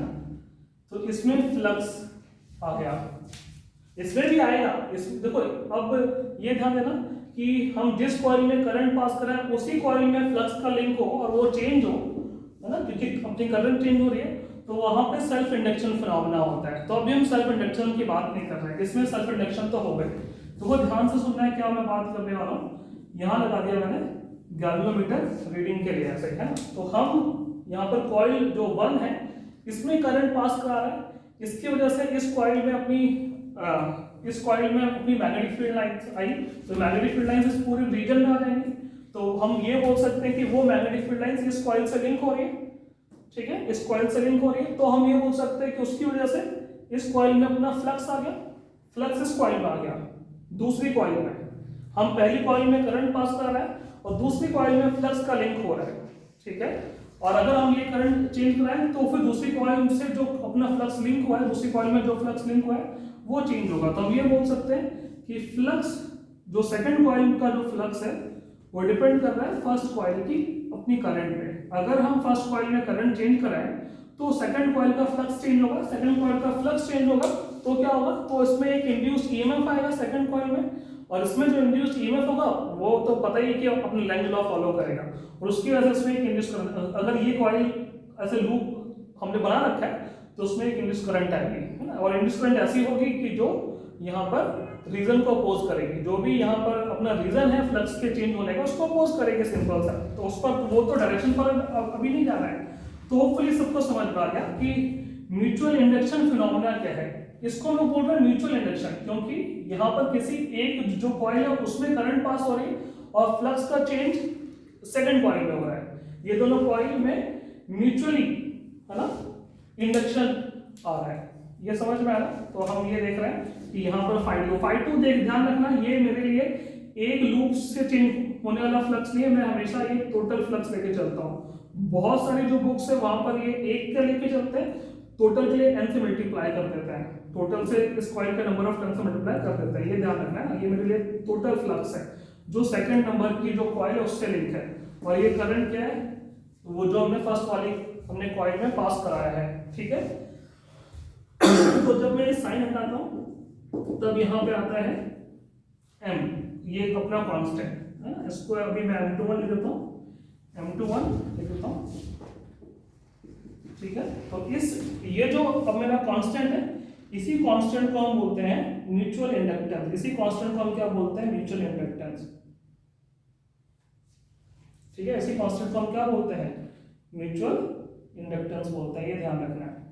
तो इसमें फ्लक्स आ गया, इसमें भी आएगा। इस देखो अब ये ध्यान देना कि हम जिस कॉइल में करंट पास कर रहे हैं उसी कॉइल में फ्लक्स का लिंक हो और वो चेंज हो, है ना, क्योंकि अपनी करंट चेंज हो रही है, तो वहां पे सेल्फ इंडक्शन फिनोमेना होता है। तो अभी हम सेल्फ इंडक्शन की बात नहीं कर रहे हैं, इसमें सेल्फ इंडक्शन तो हो गए। तो वो ध्यान से सुनना है क्या मैं बात करने वाला हूँ। यहाँ लगा दिया मैंने गैल्वेनोमीटर रीडिंग के लिए ऐसे, है ना। तो हम यहाँ पर कॉइल जो 1 है इसमें करंट पास करा रहा है, इसकी वजह से इस कॉइल में अपनी मैग्नेटिक फील्ड लाइंस आई, तो मैग्नेटिक फील्ड लाइंस इस पूरे रीजन में आ जाएंगे। तो हम ये बोल सकते हैं कि वो मैग्नेटिक फील्ड लाइंस इस कॉइल से लिंक हो रही है, ठीक है, इस कॉइल से लिंक हो रही है। तो हम ये बोल सकते हैं कि उसकी वजह से इस कॉइल में अपना फ्लक्स आ गया, फ्लक्स इस कॉइल में आ गया। दूसरी कॉइल में हम पहली कॉइल में करंट पास कर रहे हैं और दूसरी कॉइल में फ्लक्स का लिंक हो रहा है, ठीक है। और अगर हम ये करंट चेंज कराएं तो फिर दूसरी कॉइल से जो अपना फ्लक्स लिंक हुआ है, दूसरी कॉइल में जो फ्लक्स लिंक हुआ है वो चेंज होगा। तो हम ये बोल सकते हैं कि फ्लक्स, जो सेकंड कॉइल का जो फ्लक्स है वो डिपेंड कर रहा है फर्स्ट कॉइल की अपनी करंट पे। अगर हम फर्स्ट कॉइल में करंट चेंज कराएं तो सेकंड कॉइल का फ्लक्स चेंज होगा, सेकंड कॉइल का फ्लक्स चेंज होगा तो क्या होगा, तो इसमें एक इंड्यूस्ड ईएमएफ आएगा सेकंड कॉइल में, और इसमें जो इंड्यूस्ड ईएमएफ होगा वो तो पता ही है कि अपने लेंज लॉ फॉलो करेगा, और उसकी वजह से इसमें एक इंड्यूस्ड करंट, अगर ये कॉइल ऐसे लूप हमने बना रखा है तो उसमें एक इंड्यूस्ड करंट आएगी, है ना। और इंड्यूस्ड करंट ऐसी होगी कि जो यहाँ पर रीजन को अपोज करेगी, जो भी यहाँ पर अपना रीजन है फ्लक्स के चेंज होने का उसको अपोज करेगी, सिंपल सा। तो उस पर वो तो डायरेक्शन पर अभी नहीं जाना है। तो होपफुली सबको समझ में आ गया कि म्यूचुअल इंडक्शन फिनोमेना क्या है। इसको हम बोल रहे हैं म्यूचुअल इंडक्शन, क्योंकि यहाँ पर किसी एक जो कॉइल है उसमें करंट पास हो रही है और फ्लक्स का चेंज सेकंड कॉइल में हो रहा है। ये दोनों कॉइल में म्यूचुअली, है ना, इंडक्शन आ रहा है। ये समझ में आ रहा है। तो हम ये देख रहे हैं कि यहाँ पर φ2 देख, ध्यान रखना ये मेरे लिए एक लूप से चेंज होने वाला फ्लक्स नहीं है, मैं हमेशा ये टोटल फ्लक्स लेके चलता हूँ। बहुत सारी जो बुक्स है वहां पर ये एक का लेके चलते हैं, टोटल के लिए n से मल्टीप्लाई कर देते हैं, टोटल से इस कॉइल के नंबर ऑफ टर्न से मल्टीप्लाई कर देते हैं। ये ध्यान रखना है ना, ये मेरे लिए टोटल फ्लक्स है जो सेकंड नंबर की जो कॉइल है उससे लिंक है, और ये करंट क्या है, वो जो हमने फर्स्ट वाली हमने कॉइल में पास कराया है, ठीक है। तो जब मैं साइन हटाता हूं तब यहाँ पे आता है m, ये अपना कांस्टेंट है, इसको अभी मैं m21 लिख देता हूँ, m21 लिख देता हूँ, ठीक है। तो ये जो अब मेरा कांस्टेंट है, इसी कांस्टेंट को हम बोलते हैं म्यूचुअल इंडक्टेंस। इसी कांस्टेंट को हम क्या बोलते हैं, म्यूचुअल इंडक्टेंस, ठीक है। इसी कांस्टेंट को हम क्या बोलते हैं, म्यूचुअल इंडक्टेंस बोलते हैं। ये ध्यान रखना है।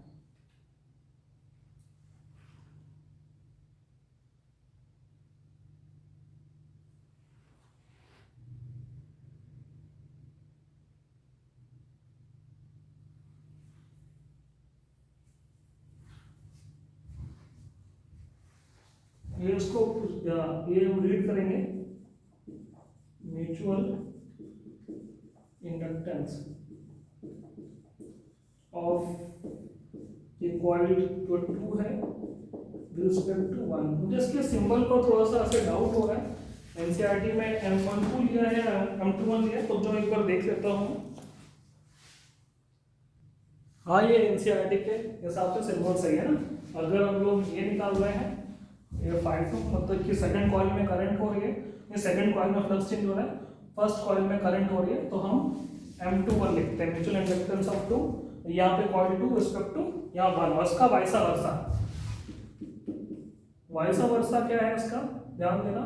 ये उसको ये हम रीड करेंगे, म्यूचुअल इंडक्टेंस ऑफ ये कॉइल जो 2 है विद रिस्पेक्ट टू 1। मुझे इसके सिंबल पर थोड़ा सा ऐसे डाउट हो रहा है, एनसीईआरटी में M12 लिया है या M21 लिया है, तो जो एक बार देख लेता हूँ। हाँ, ये एनसीईआरटी के हिसाब से सिंबल सही है ना। अगर हम लोग ये निकाल रहे हैं, ये φ2 मतलब कि सेकंड कॉइल में करंट हो रही है, ये सेकंड कॉइल में फ्लक्स चेंज हो रहा है, फर्स्ट कॉइल में करंट हो रही है, तो हम M21 लिखते हैं, म्यूचुअल इंडक्टेंस ऑफ 2। यहाँ पे कॉइल 2 रिस्पेक्ट टू यहाँ 1, और इसका वाइसा वर्सा। वाइसा वर्सा क्या है इसका, ध्यान देना।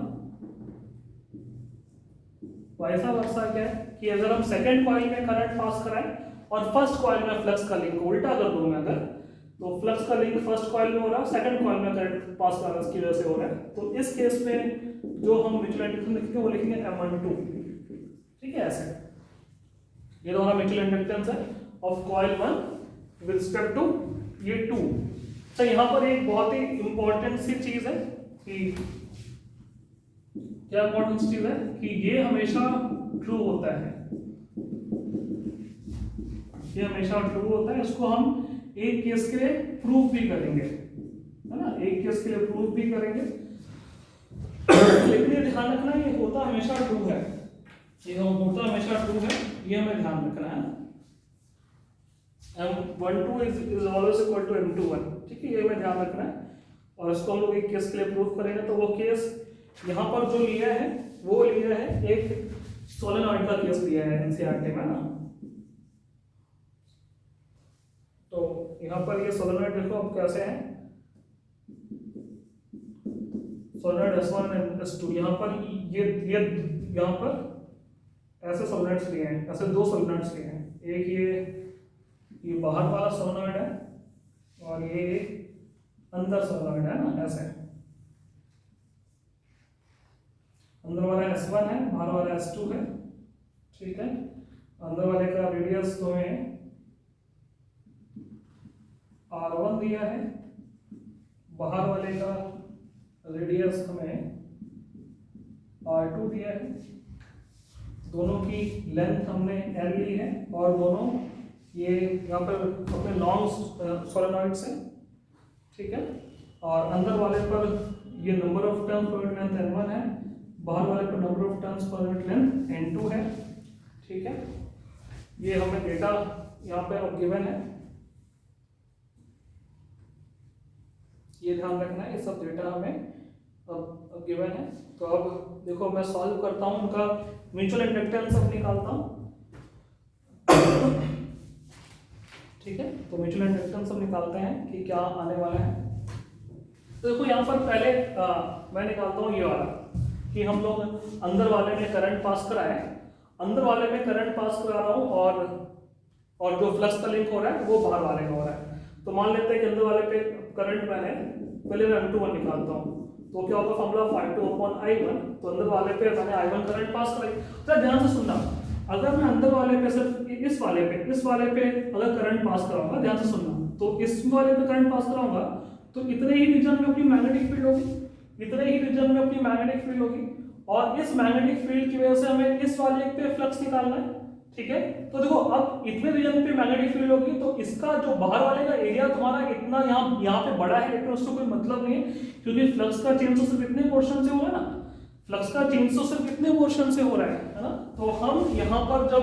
वाइसा वर्सा क्या है कि अगर हम सेकंड कॉइल में करंट पास कराएं और फर्स्ट कॉइल में फ्लक्स का लिंक उल्टा कर दूं मैं, अगर तो फ्लक्स का लिंक फर्स्ट कॉइल में हो रहा है, सेकंड कॉइल में करंट पास करना इसकी वजह से हो रहा है, तो इस केस में जो हम म्यूचुअल इंडक्टेंस लिखेंगे वो लिखेंगे M12, ठीक है। ऐसे ये तो हमारा म्यूचुअल इंडक्टेंस है of coil 1 with respect to ये 2। तो यहाँ पर एक बहुत ही इंपॉर्टेंट सी चीज है कि क्या इंपॉर्टेंट चीज है कि ये हमेशा ट्रू होता है, ये हमेशा ट्रू होता है। इसको हम एक केस के लिए प्रूफ भी करेंगे, है ना, एक केस के लिए प्रूफ भी करेंगे। लेकिन ये ध्यान रखना ये होता हमेशा ट्रू है, ये होता हमेशा ट्रू है, ये हमें ध्यान रखना है। M12 is always equal to M21, ठीक है, ये हमें ध्यान रखना है। और इसको हम लोग एक केस के लिए प्रूफ करेंगे, तो वो केस यहाँ पर जो लिया है वो लिया है एक सोलेनॉइड का केस लिया है एनसीईआरटी में ना। तो यहाँ पर ये सोलेनॉइड देखो अब कैसे है, सोलेनॉइड S1 और S2। यहाँ पर ये यहाँ पर ऐसे सोलेनॉइड्स लिए हैं, ऐसे 2 सोलेनॉइड्स लिए हैं, एक ये बाहर वाला सोलेनॉइड है और ये अंदर सोलेनॉइड है ना, ऐसे अंदर वाला S1 है, बाहर वाला S2 है, ठीक है। अंदर वाले का रेडियस तो है R1 दिया है, बाहर वाले का रेडियस हमें R2 दिया है, दोनों की लेंथ हमने L ली है और दोनों ये यहाँ पर अपने लॉन्ग सोलेनॉइड्स हैं, ठीक है। और अंदर वाले पर ये number of turns per unit length N1 है, बाहर वाले पर number of turns per unit length N2 है, ठीक है। ये हमें डेटा यहाँ पे अब गिवन है, ये ध्यान रखना है, ये सब डेटा हमें अब गिवन है। तो अब देखो मैं सॉल्व करता हूँ, उनका म्यूचुअल इंडक्टेंस अब निकालता हूँ, ठीक है। तो म्यूचुअल इंडक्टेंस अब निकालते हैं कि क्या आने वाला है। तो देखो यहाँ पर पहले मैं निकालता हूँ ये वाला कि हम लोग अंदर वाले में करंट पास कराए, अंदर वाले में करंट पास करा रहा हूँ और जो फ्लक्स का लिंक हो रहा है वो बाहर वाले का हो रहा है। तो मान लेते हैं कि अंदर वाले पे करंट मैंने पहले मैं M21 निकालता हूँ, तो क्या होगा फॉर्मूला 5/2/I1। तो अंदर वाले पे मैंने I1 करंट पास कराई। तो ध्यान से सुनना, अगर मैं अंदर वाले पे सिर्फ इस वाले पे अगर करंट पास कराऊंगा, ध्यान से सुनना, तो इस वाले पे करंट पास कराऊंगा तो इतने ही रीजन में अपनी मैग्नेटिक फील्ड होगी, इतने ही रीजन में अपनी मैग्नेटिक फील्ड होगी, और इस मैग्नेटिक फील्ड की वजह से हमें इस वाले पे फ्लक्स निकालना है, ठीक है। तो देखो अब इतने रीजन पे मैग्नेटिक फील्ड होगी, तो इसका जो बाहर वाले का एरिया तुम्हारा इतना यहाँ पे बड़ा है, लेकिन उससे कोई मतलब नहीं है, क्योंकि फ्लक्स का चेंज तो सिर्फ इतने पोर्शन से हो रहा है ना, फ्लक्स का चेंज तो सिर्फ इतने पोर्शन से हो रहा है ना। तो हम यहाँ पर जब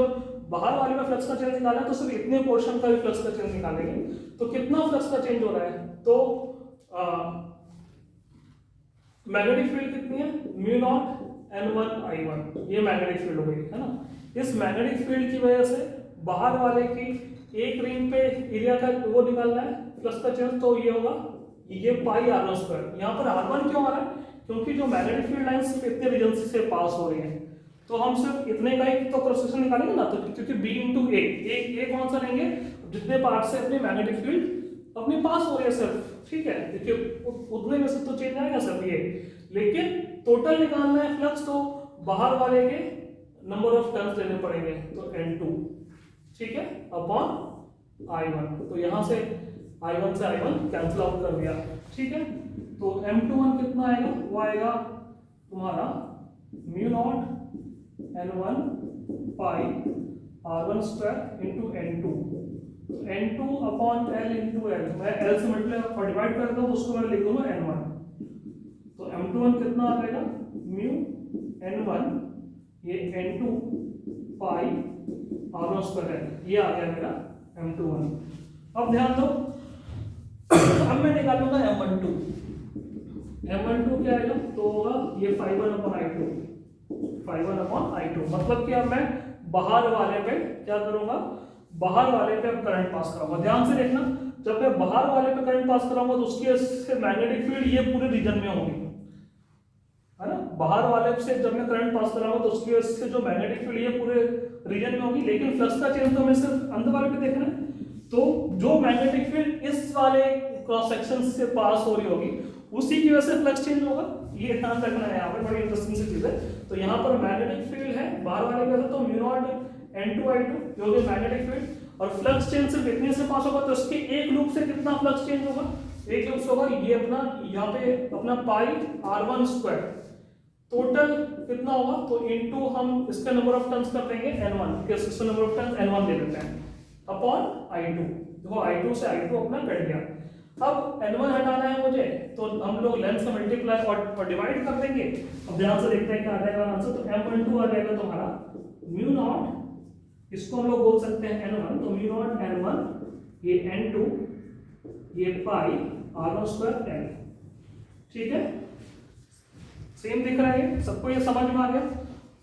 बाहर वाले में फ्लक्स का चेंज निकाला है तो सिर्फ इतने पोर्शन का भी फ्लक्स का चेंज निकालेंगे। तो कितना फ्लक्स का चेंज हो रहा है, तो मैग्नेटिक फील्ड कितनी है, μ0 N1I1, ये मैग्नेटिक फील्ड हो गई है ना। इस मैग्नेटिक फील्ड की वजह से बाहर वाले की एक रिंग पे एरिया का वो निकालना है फ्लक्स का चेंज, तो ये होगा ये πr1²। यहाँ पर R1 क्यों आ रहा है, क्योंकि जो मैग्नेटिक फील्ड लाइन सिर्फ इतने रीजन से पास हो रही है, तो हम सिर्फ इतने का ही तो क्रॉस सेक्शन निकालेंगे ना, तो क्योंकि B × A कौन सा लेंगे, जितने पार्ट से अपनी मैग्नेटिक फील्ड अपने पास हो रही है सिर्फ, ठीक है। देखिए उतने में से तो चेंज आएगा सब ये, लेकिन टोटल निकालना है फ्लक्स, तो बाहर वाले के नंबर ऑफ टर्न्स लेने पड़ेंगे, तो N2, ठीक है, अपॉन I1। तो यहाँ से I1 से I1 कैंसिल आउट कर दिया, ठीक है। तो M21 कितना आएगा, वो आएगा तुम्हारा μ0 N1 πr1² × N2। N2 upon L × L, मैं L से मल्टीप्लाई और डिवाइड करता हूँ, उसको मैं लिख दूंगा N1। तो M21 कितना आ जाएगा, μ N1 ये N2 πr1² है, ये आ गया मेरा M21। अब ध्यान दो, अब मैं निकालूंगा M12। M12 क्या आएगा, तो होगा ये 5/1/I2, 5/1/I2। मतलब कि अब मैं बाहर वाले पे क्या करूंगा, बाहर वाले पे अब करंट पास कराऊंगा। ध्यान से देखना, जब मैं बाहर वाले पे करंट पास कराऊंगा तो उसके मैग्नेटिक फील्ड ये पूरे रीजन में होगी, है ना। बाहर वाले से जब मैं करंट पास कराऊंगा तो उसकी वजह से जो मैग्नेटिक फील्ड ये पूरे रीजन में होगी, लेकिन फ्लक्स का चेंज तो हमें सिर्फ अंदर वाले पे देखना है। तो जो मैग्नेटिक फील्ड इस वाले क्रॉस सेक्शन से पास हो रही होगी, उसी की वजह से फ्लक्स चेंज होगा, ये ध्यान रखना है। यहाँ पे बड़ी इंटरेस्टिंग सी चीज है। तो यहाँ पर मैग्नेटिक फील्ड है बाहर वाले पे, तो μ0 N2I2 जो कि मैग्नेटिक फील्ड, और फ्लक्स चेंज सिर्फ इतने से पास होगा, तो इसके एक लूप से कितना फ्लक्स चेंज होगा, एक लूप से होगा ये अपना यहाँ पे अपना πr1², टोटल कितना होगा, तो इनटू हम इसका नंबर ऑफ टर्न्स कर देंगे N1, because इसका नंबर ऑफ टर्न्स N1 ले लेते हैं, अपॉन I2। देखो I2 से I2 अपना कट गया। अब N1 हटाना है मुझे, तो हम लोग लेंथ से मल्टीप्लाई और डिवाइड कर देंगे। अब ध्यान से देखते हैं क्या आ जाएगा आंसर, तो M12 आ जाएगा तुम्हारा μ0, इसको हम लोग बोल सकते हैं N1, तो μ0 N1 ये N2 ये πr1²L, ठीक है। सेम दिख रहा है, सबको ये समझ में आ गया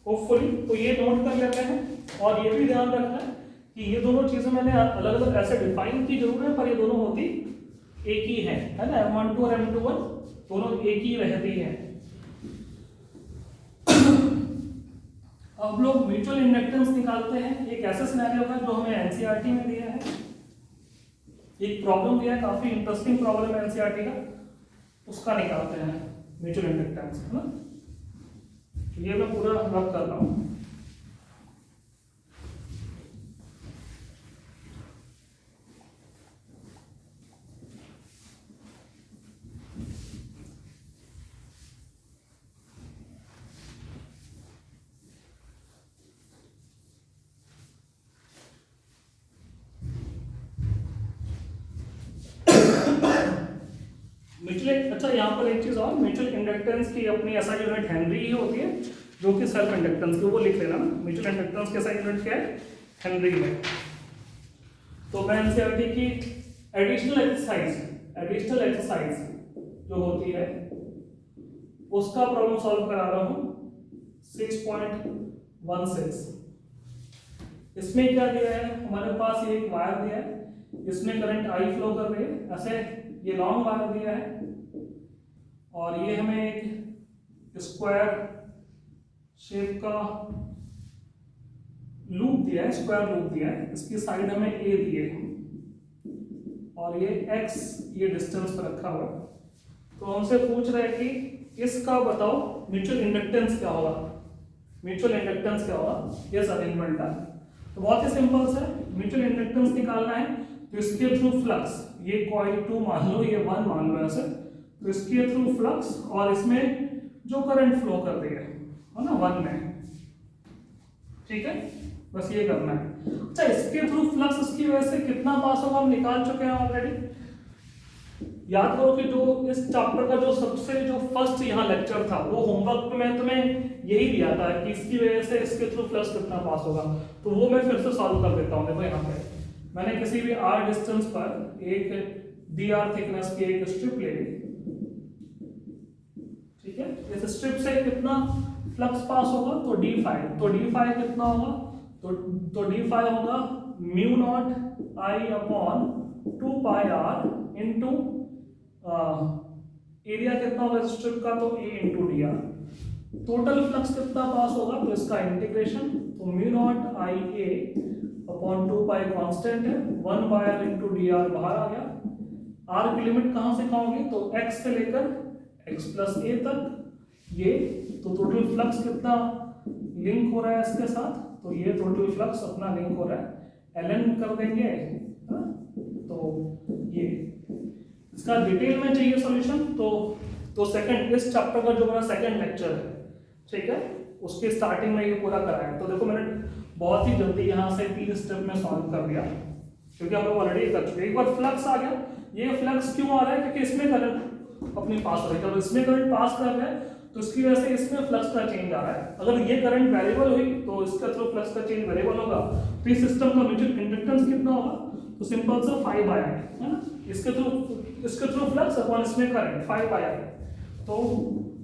होपफुली। तो ये नोट कर लेते हैं, और ये भी ध्यान रखना है कि ये दोनों चीजें मैंने अलग अलग ऐसे डिफाइन की जरूर है, पर ये दोनों होती एक ही है ना। M12 और M21 दोनों एक ही रहती है। अब लोग म्यूचुअल इंडक्टेंस निकालते हैं। एक ऐसा सिनेरियो है जो हमें एनसीईआरटी में दिया है, एक प्रॉब्लम दिया है, काफी इंटरेस्टिंग प्रॉब्लम है एनसीईआरटी का, उसका निकालते हैं म्यूचुअल इंडक्टेंस, है ना। तो ये मैं पूरा रब कर रहा हूँ। म्यूचुअल, अच्छा यहाँ पर एक चीज और, म्यूचुअल इंडक्टेंस की अपनी ऐसा यूनिट हेनरी ही होती है, जो कि सेल्फ इंडक्टेंस की, वो लिख लेना ना। म्यूचुअल इंडक्टेंस कैसा यूनिट क्या है, हेनरी है। तो मैं एनसीईआरटी की एडिशनल एक्सरसाइज जो होती है उसका प्रॉब्लम सॉल्व करा रहा हूं 6.16। इसमें क्या दिया है, हमारे पास ये एक वायर दिया है, इसमें करंट आई फ्लो कर रही है, ऐसे ये लॉन्ग वायर दिया है, और ये हमें एक स्क्वायर शेप का लूप दिया है, स्क्वायर लूप दिया है, इसकी साइड हमें ए दी है, और ये x ये डिस्टेंस पर रखा हुआ है। तो हमसे पूछ रहे हैं कि इसका बताओ म्यूचुअल इंडक्टेंस क्या होगा, म्यूचुअल इंडक्टेंस क्या होगा, ये अरेंजमेंट है। तो बहुत ही सिंपल सा म्यूचुअल इंडक्टेंस निकालना है, तो इसके थ्रू फ्लक्स, ये कॉइल 2 मान लो, ये 1 मान लो ऐसे, तो इसके थ्रू फ्लक्स और इसमें जो करंट फ्लो कर रही है ना 1 में, ठीक है, बस ये करना है। अच्छा, इसके थ्रू फ्लक्स इसकी वजह से कितना पास होगा हम निकाल चुके हैं ऑलरेडी। याद करो कि जो इस चैप्टर का जो सबसे जो फर्स्ट यहाँ लेक्चर था, वो होमवर्क में तुम्हें यही दिया था कि इसकी वजह से इसके थ्रू फ्लक्स कितना पास होगा, तो वो मैं फिर से सॉल्व कर देता हूँ। देखो यहाँ पे मैंने किसी भी r डिस्टेंस पर एक dr थिकनेस की एक स्ट्रिप ले ली, ठीक है, इस स्ट्रिप से कितना फ्लक्स पास होगा, तो d5, तो d5 कितना होगा, तो d5 होगा mu not I upon 2 pi r into area कितना होगा स्ट्रिप का, तो a into D R. Total flux कितना पास होगा, तो इसका इंटीग्रेशन, तो mu not I A upon 2 pi constant है, 1 by r into D R बाहर आ गया। r की लिमिट कहाँ से खाओगे, तो x से लेकर x प्लस a तक, ये तो टोटल फ्लक्स कितना लिंक हो रहा है इसके साथ, तो ये टोटल फ्लक्स अपना लिंक हो रहा है, ln कर देंगे, है? तो ये इसका डिटेल में चाहिए सॉल्यूशन, तो सेकंड, इस चैप्टर का जो मेरा सेकंड लेक्चर है, ठीक है, उसके स्टार्टिंग में ये पूरा कराया। तो देखो मैंने बहुत ही जल्दी यहाँ से 3 स्टेप में सॉल्व कर दिया, क्योंकि हम लोग ऑलरेडी कर चुके। एक बार फ्लक्स आ गया, ये फ्लक्स क्यों आ रहा है, क्योंकि इसमें करंट अपनी पास हो रहा है, जब इसमें करंट पास कर रहा है तो इसकी वजह से इसमें फ्लक्स का चेंज आ रहा है। अगर ये करंट वेरिएबल हुई तो इसका थ्रू फ्लक्स का चेंज वेरिएबल होगा, तो इस सिस्टम का म्यूचुअल इंडक्टेंस कितना होगा, तो सिंपल सा 5 बाय आई, है ना, इसके थ्रू फ्लक्स अपॉन इसमें करंट 5 बाय आई, तो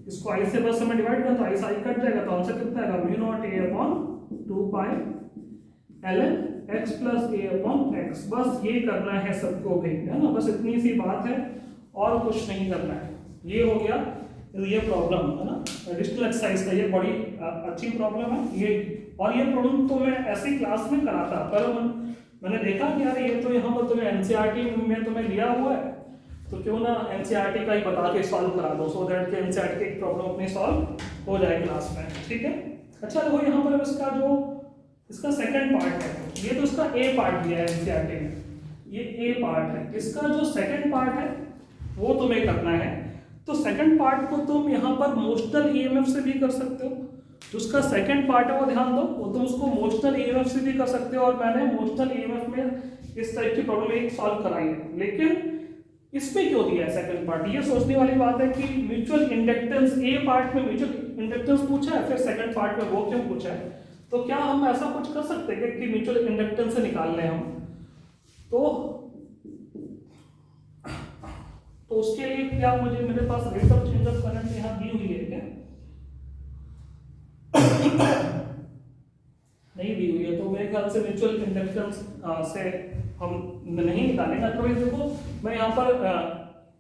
इसको आई से बस में डिवाइड करें तो आई से आई कट जाएगा, तो आंसर कितना आएगा, mu not a upon 2 pi ln x plus a upon x। बस ये करना है सबको भी, है ना, बस इतनी सी बात है और कुछ नहीं करना है। ये हो गया ये प्रॉब्लम, है ना, एडिशनल एक्सरसाइज का, ये बड़ी अच्छी प्रॉब्लम है ये। और ये प्रॉब्लम तो मैं ऐसी क्लास में कराता, पर मैंने देखा कि यार ये तो यहाँ पर तुम्हें एनसीईआरटी में तुम्हें लिया हुआ है, तो क्यों ना एनसीईआरटी का ही बता के सॉल्व करा दो, सो दैट कि एनसीईआरटी की प्रॉब्लम अपनी सॉल्व हो जाए क्लास में, ठीक है। अच्छा देखो यहाँ पर इसका जो इसका सेकंड पार्ट है, ये तो इसका ए पार्ट दिया है एनसीईआरटी में, ये ए पार्ट है, इसका जो सेकंड पार्ट है वो तुम्हें करना है। तो सेकंड पार्ट को तुम यहाँ पर मोशनल ईएमएफ से भी कर सकते हो, जो उसका सेकंड पार्ट है वो ध्यान दो, वो तुम उसको मोशनल ईएमएफ से भी कर सकते हो, और मैंने मोशनल ईएमएफ में इस टाइप की प्रॉब्लम एक सॉल्व कराई है। लेकिन इसमें क्यों दिया है सेकंड पार्ट, ये सोचने वाली बात है कि म्यूचुअल इंडक्टेंस ए पार्ट में म्यूचुअल इंडक्टेंस पूछा है, फिर सेकंड पार्ट में वो क्यों पूछा है। तो क्या हम ऐसा कुछ कर सकते हैं कि म्यूचुअल इंडक्टेंस से निकाल लें हम, तो उसके लिए क्या मुझे, मेरे पास rate of change of current यहाँ दी हुई है क्या, नहीं दी हुई है, तो मेरे ख्याल से म्यूचुअल इंडक्टेंस से हम नहीं निकालेंगे। तो देखो मैं यहाँ पर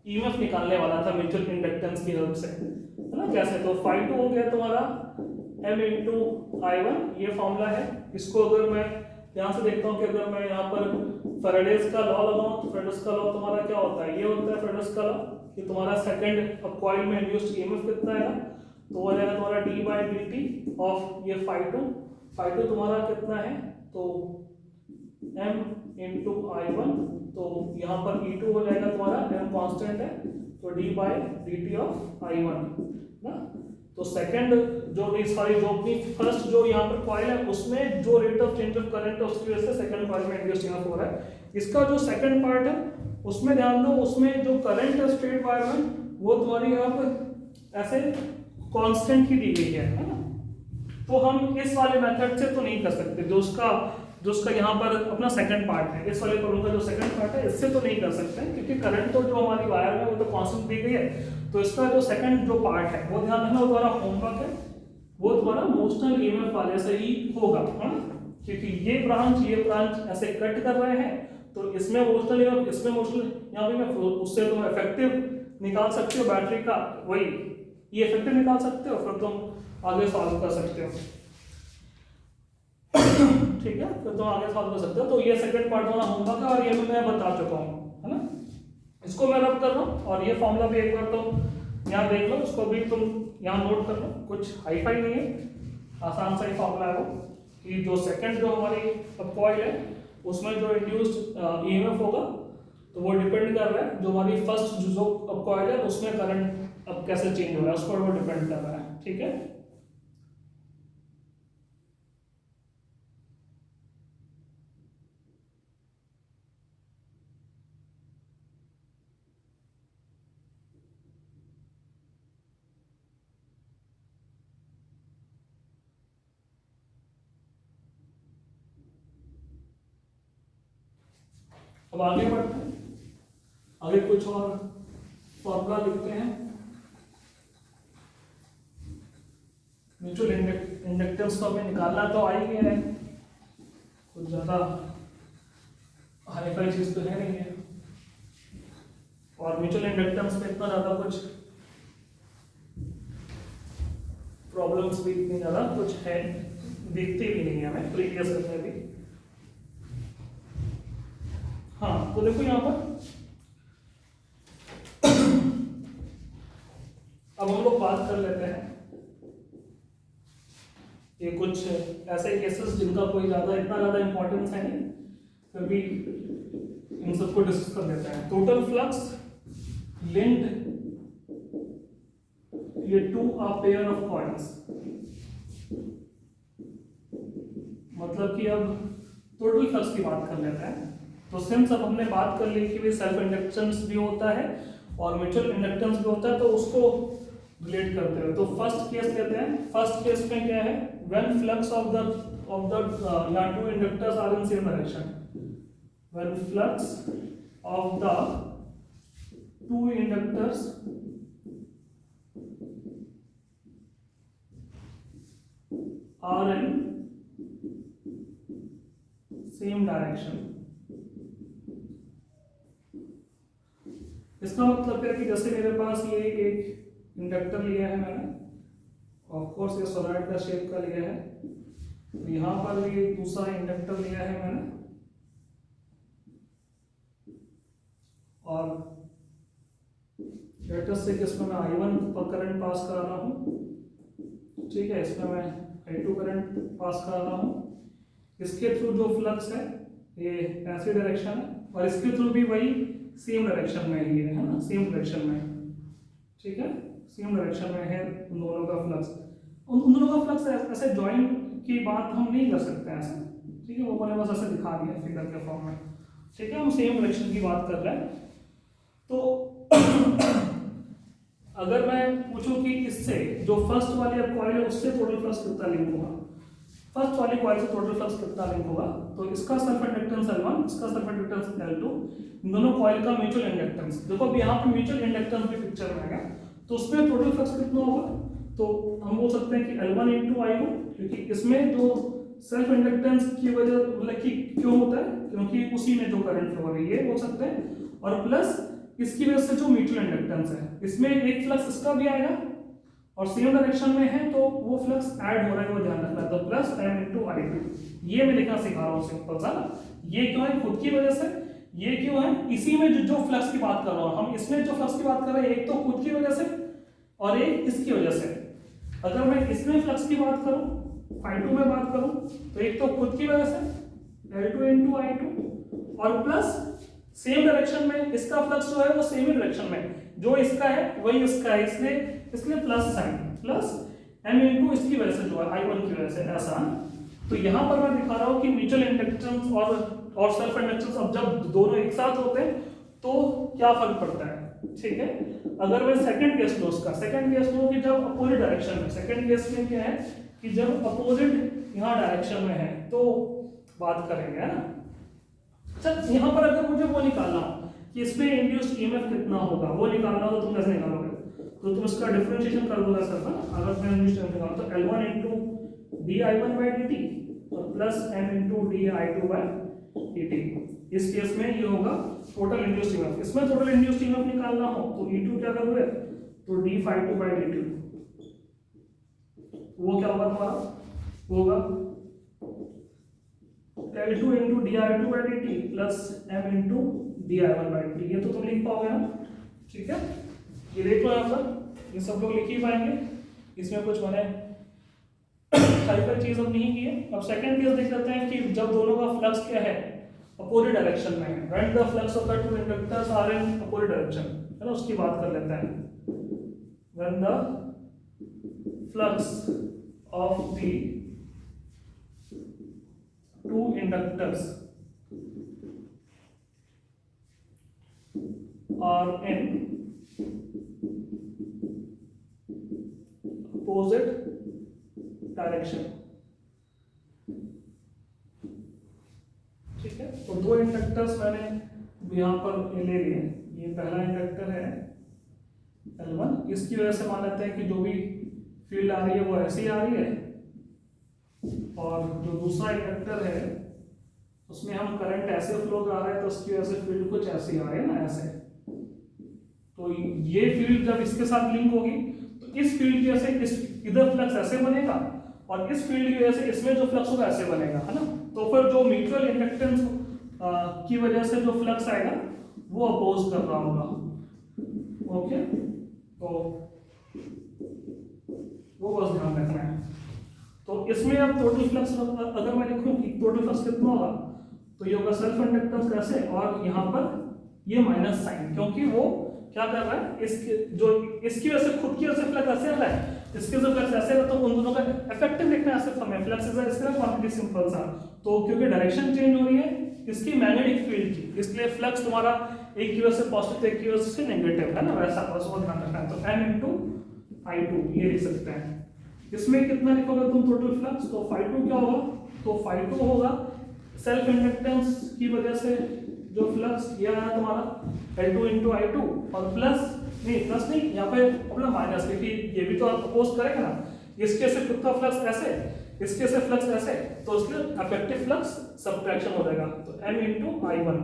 ईएमएफ निकालने वाला था म्यूचुअल इंडक्टेंस की हेल्प से, है ना, कैसे, तो फाई 2 हो गया तुम्हारा m इंटू आई वन, ये फॉर्मूला है, इसको अगर मैं ध्यान से देखता हूँ कि अगर मैं यहाँ पर फैराडेज का लॉ लगाऊं तो फैराडेज का लॉ तुम्हारा क्या होता है, ये होता है फैराडेज का लॉ कि तुम्हारा सेकंड अब कॉइल में इंड्यूस्ड ईएमएफ कितना है, तो वो जाएगा तुम्हारा d by d T of ये फाई टू तुम्हारा कितना है, तो m इंटू आई वन, तो यहाँ पर E2 हो जाएगा तुम्हारा, m कांस्टेंट है, तो d by d T of I one ना। तो सेकंड जो सॉरी जो अपनी फर्स्ट जो यहाँ पर कॉइल है उसमें जो rate of change of current है उसकी वजह से सेकंड कॉइल में इंड्यूस्ड ईएमएफ हो रहा है। इसका जो सेकंड पार्ट है उसमें ध्यान दो, उसमें जो करंट है स्ट्रेट वायर में वो तुम्हारी यहाँ पर ऐसे कांस्टेंट की दी गई है ना। तो हम इस वाले मेथड से तो नहीं कर सकते, जो उसका यहाँ पर अपना सेकंड पार्ट है, इस वाले प्रॉब्लम का जो सेकंड पार्ट है इससे तो नहीं कर सकते क्योंकि करंट तो जो हमारी वायर में वो तो कांस्टेंट दी गई है। तो इसका जो सेकंड जो पार्ट है वो ध्यान रखना, वो तुम्हारा होमवर्क है, वो तुम्हारा मोशनल ईएमएफ वाले से ही होगा, है ना, क्योंकि ये ब्रांच ऐसे कट कर रहे हैं तो इसमें मोशनल ईएमएफ, इसमें मोशनल, यहाँ पे उससे तुम इफेक्टिव निकाल सकते हो बैटरी का, वही ये इफेक्टिव निकाल सकते हो, फिर तुम आगे सॉल्व कर सकते हो। ठीक है, फिर तुम आगे सॉल्व कर सकते हो। तो ये सेकंड पार्ट वाला होमवर्क है और ये मैं बता चुका हूँ, है ना। इसको मैं रब कर रहा हूँ और ये फॉर्मूला भी एक बार तो यहाँ देख लो, इसको भी तुम यहाँ नोट कर लो, कुछ हाई फाई नहीं है, आसान सा ही फॉर्मूला है वो कि जो सेकंड जो हमारी अब कॉइल है उसमें जो इंड्यूस्ड ईएमएफ होगा तो वो डिपेंड कर रहा है जो हमारी फर्स्ट जो अब कॉइल है उसमें करंट अब कैसे चेंज हो रहा है उस पर वो डिपेंड कर रहा है। ठीक है, अब आगे बढ़ते हैं, आगे कुछ और फॉर्मूला लिखते हैं। म्यूचुअल इंडक्टेंस को हमें निकालना तो आ ही गया है, कुछ ज्यादा हाई फाई चीज तो है नहीं है, और म्यूचुअल इंडक्टेंस में इतना ज्यादा कुछ प्रॉब्लम्स भी इतनी ज्यादा कुछ है दिखती भी नहीं है हमें प्रीवियस में भी। हाँ, तो देखो यहाँ पर अब हम लोग बात कर लेते हैं ये कुछ ऐसे केसेस जिनका कोई ज्यादा इतना ज्यादा इंपॉर्टेंस है नहीं, फिर भी इन सबको डिस्कस कर लेते हैं। टोटल फ्लक्स लिंक्ड ये to a pair of coils, मतलब कि अब टोटल फ्लक्स की बात कर लेते हैं। तो सिंस अब हमने बात कर ली कि भाई सेल्फ इंडक्टेंस भी होता है और म्यूचुअल इंडक्टेंस भी होता है, तो उसको रिलेट करते हैं। तो फर्स्ट केस लेते हैं। फर्स्ट केस में क्या है, व्हेन फ्लक्स ऑफ द या two inductors are in same direction, when flux of the two inductors are in same direction. इसका मतलब है कि जैसे मेरे पास ये एक इंडक्टर लिया है मैंने, ऑफ कोर्स ये सोलनॉइड का शेप का लिया है, तो यहाँ पर भी एक दूसरा इंडक्टर लिया है मैंने, और लेट अस से इसमें मैं I1 पर करंट पास करा रहा हूँ, ठीक है, इसमें मैं I2 करंट पास करा रहा हूँ। इसके थ्रू जो फ्लक्स है ये ऐसी डायरेक्शन है और इसके थ्रू भी वही सेम डायरेक्शन में ही है ना, सेम डायरेक्शन में, ठीक है, सेम डायरेक्शन में है उन दोनों का फ्लक्स। उन दोनों का फ्लक्स ऐसे ज्वाइन की बात हम नहीं कर सकते ऐसे, ठीक है, वो मैंने बस ऐसे दिखा दिया फिगर के फॉर्म में, ठीक है, हम सेम डायरेक्शन की बात कर रहे हैं। तो अगर मैं पूछूं कि इससे जो फर्स्ट वाली अब कॉइल है उससे टोटल फ्लक्स कितना लिंक होगा, फर्स्ट वाली कॉइल से टोटल फ्लक्स कितना लिंक होगा, तो इसका सेल्फ इंडक्टेंस L1, इसका सेल्फ इंडक्टेंस L2, इन दोनों कॉइल का म्यूचुअल इंडक्टेंस। देखो अब यहाँ पे म्यूचुअल इंडक्टेंस भी पिक्चर में आएगा, तो उसमें टोटल फ्लक्स कितना होगा, तो हम बोल सकते हैं कि L1 इंटू I1, क्योंकि इसमें जो सेल्फ इंडक्टेंस की वजह मतलब कि क्यों होता है, क्योंकि उसी में जो करंट फ्लो हो रही है बोल सकते हैं, और प्लस इसकी वजह से जो म्यूचुअल इंडक्टेंस है, इसमें एक फ्लक्स इसका भी आएगा और सेम डायरेक्शन में है तो वो फ्लक्स ऐड हो रहा है, वो ध्यान रखना है। तो plus m into I two, ये मैं लिखना सिखा रहा हूँ सिंपल सा ना। ये क्यों है? खुद की वजह से। ये क्यों है? इसी में जो फ्लक्स की बात कर रहा हूँ हम, इसमें जो फ्लक्स की बात कर रहे हैं, एक तो खुद की वजह से और एक इसकी वजह से। अगर मैं इसमें फ्लक्स की बात करूँ, I2 में बात करूँ, तो एक तो खुद की वजह से L2 इंटू आई टू, और प्लस सेम डायरेक्शन में इसका फ्लक्स जो है वो सेम ही डायरेक्शन में, जो इसका है वही इसका है, इसलिए plus sign, plus m into इसकी वजह से जो है I1 की वजह से, ऐसा। तो यहाँ पर मैं दिखा रहा हूँ कि म्यूचुअल इंडक्टेंस और सेल्फ इंडक्टेंस अब जब दोनों एक साथ होते हैं तो क्या फर्क पड़ता है, ठीक है। अगर मैं सेकंड केस लो, उसका सेकंड केस लो कि जब अपोजिट डायरेक्शन में, सेकंड केस में क्या है कि जब अपोजिट यहाँ डायरेक्शन में है तो बात करेंगे, है ना। अच्छा, यहाँ पर अगर मुझे वो निकालना हो कि इसमें इंड्यूस्ड ईएमएफ कितना होगा, वो निकालना हो तो तुम कैसे निकालोगे? तो तुम इसका डिफरेंशिएशन कर दोगे सर ना। अगर मैं इंड्यूस्ड ईएमएफ निकालूं तो L1 into d i one by d t और plus m into d i two by d t. इस केस में ये होगा टोटल इंड्यूस्ड ईएमएफ। इसमें टोटल इंड्यूस्ड ईएमएफ निकालना हो तो E2 क्या करोगे, तो d phi two by d two, वो क्या होगा तुम्हारा, वो होगा L2 into d i two by d t plus m into d i one by d t. ये तो तुम लिख पाओगे ना, ठीक है। ये देख लो यहाँ पर, ये सब लोग लिख ही पाएंगे, इसमें कुछ मैंने हाइपर चीज अब नहीं की है। अब सेकंड केस देख लेते हैं कि जब दोनों का फ्लक्स क्या है, अपोजिट डायरेक्शन में है, when the flux of the two inductors are in opposite direction, है ना, उसकी बात कर लेते हैं। When the flux of the two inductors are in opposite direction, ठीक है। तो दो इंडक्टर्स मैंने यहाँ पर ले लिए। ये पहला इंडक्टर है L1, इसकी वजह से मान लेते हैं कि जो भी फील्ड आ रही है वो ऐसी आ रही है, और जो दूसरा इंडक्टर है उसमें हम करंट ऐसे फ्लो कर रहा है तो उसकी वजह से फील्ड कुछ ऐसी आ रही है ना, ऐसे। तो ये फील्ड जब इसके साथ लिंक होगी तो इस फील्ड की वजह से इस इधर फ्लक्स ऐसे बनेगा, और इस फील्ड की वजह से इसमें जो फ्लक्स होगा ऐसे बनेगा, है ना। तो फिर जो म्यूचुअल इंडक्टेंस की वजह से जो फ्लक्स आएगा वो अपोज कर रहा होगा, ओके। तो वो बस ध्यान रखना है। तो इसमें अब टोटल फ्लक्स अगर मैं लिखूं कि टोटल फ्लक्स कितना होगा, तो ये होगा सेल्फ इंडक्टेंस कैसे, और यहाँ पर ये माइनस साइन, क्योंकि वो क्या कर रहा है, इसकी वजह से खुद की वजह से फ्लक्स ऐसे आ रहा है, इसके जो फ्लक्स ऐसे है, तो उन दोनों का इफेक्टिव लिखना है सिर्फ हमें। फ्लक्स इज इसका क्वांटिटी सिंपल सा। तो क्योंकि डायरेक्शन चेंज हो रही है इसकी मैग्नेटिक फील्ड की, इसलिए फ्लक्स तुम्हारा एक की वजह से पॉजिटिव, एक की वजह से नेगेटिव, है ना, वैसा बस वो ध्यान रखना है। तो m इंटू I2 ये लिख सकते हैं। इसमें कितना लिखोगे तुम टोटल फ्लक्स, तो φ2 क्या होगा, तो φ2 होगा सेल्फ इंडक्टेंस की वजह से जो फ्लक्स ये आया तुम्हारा L2 इंटू I2, और प्लस नहीं यहाँ पे अपना माइनस, क्योंकि ये भी तो आप अपोज करेंगे ना, इसके से खुद का फ्लक्स ऐसे, इसके से फ्लक्स ऐसे, तो उसके इफेक्टिव फ्लक्स सब्ट्रैक्शन हो जाएगा। तो m इंटू I1,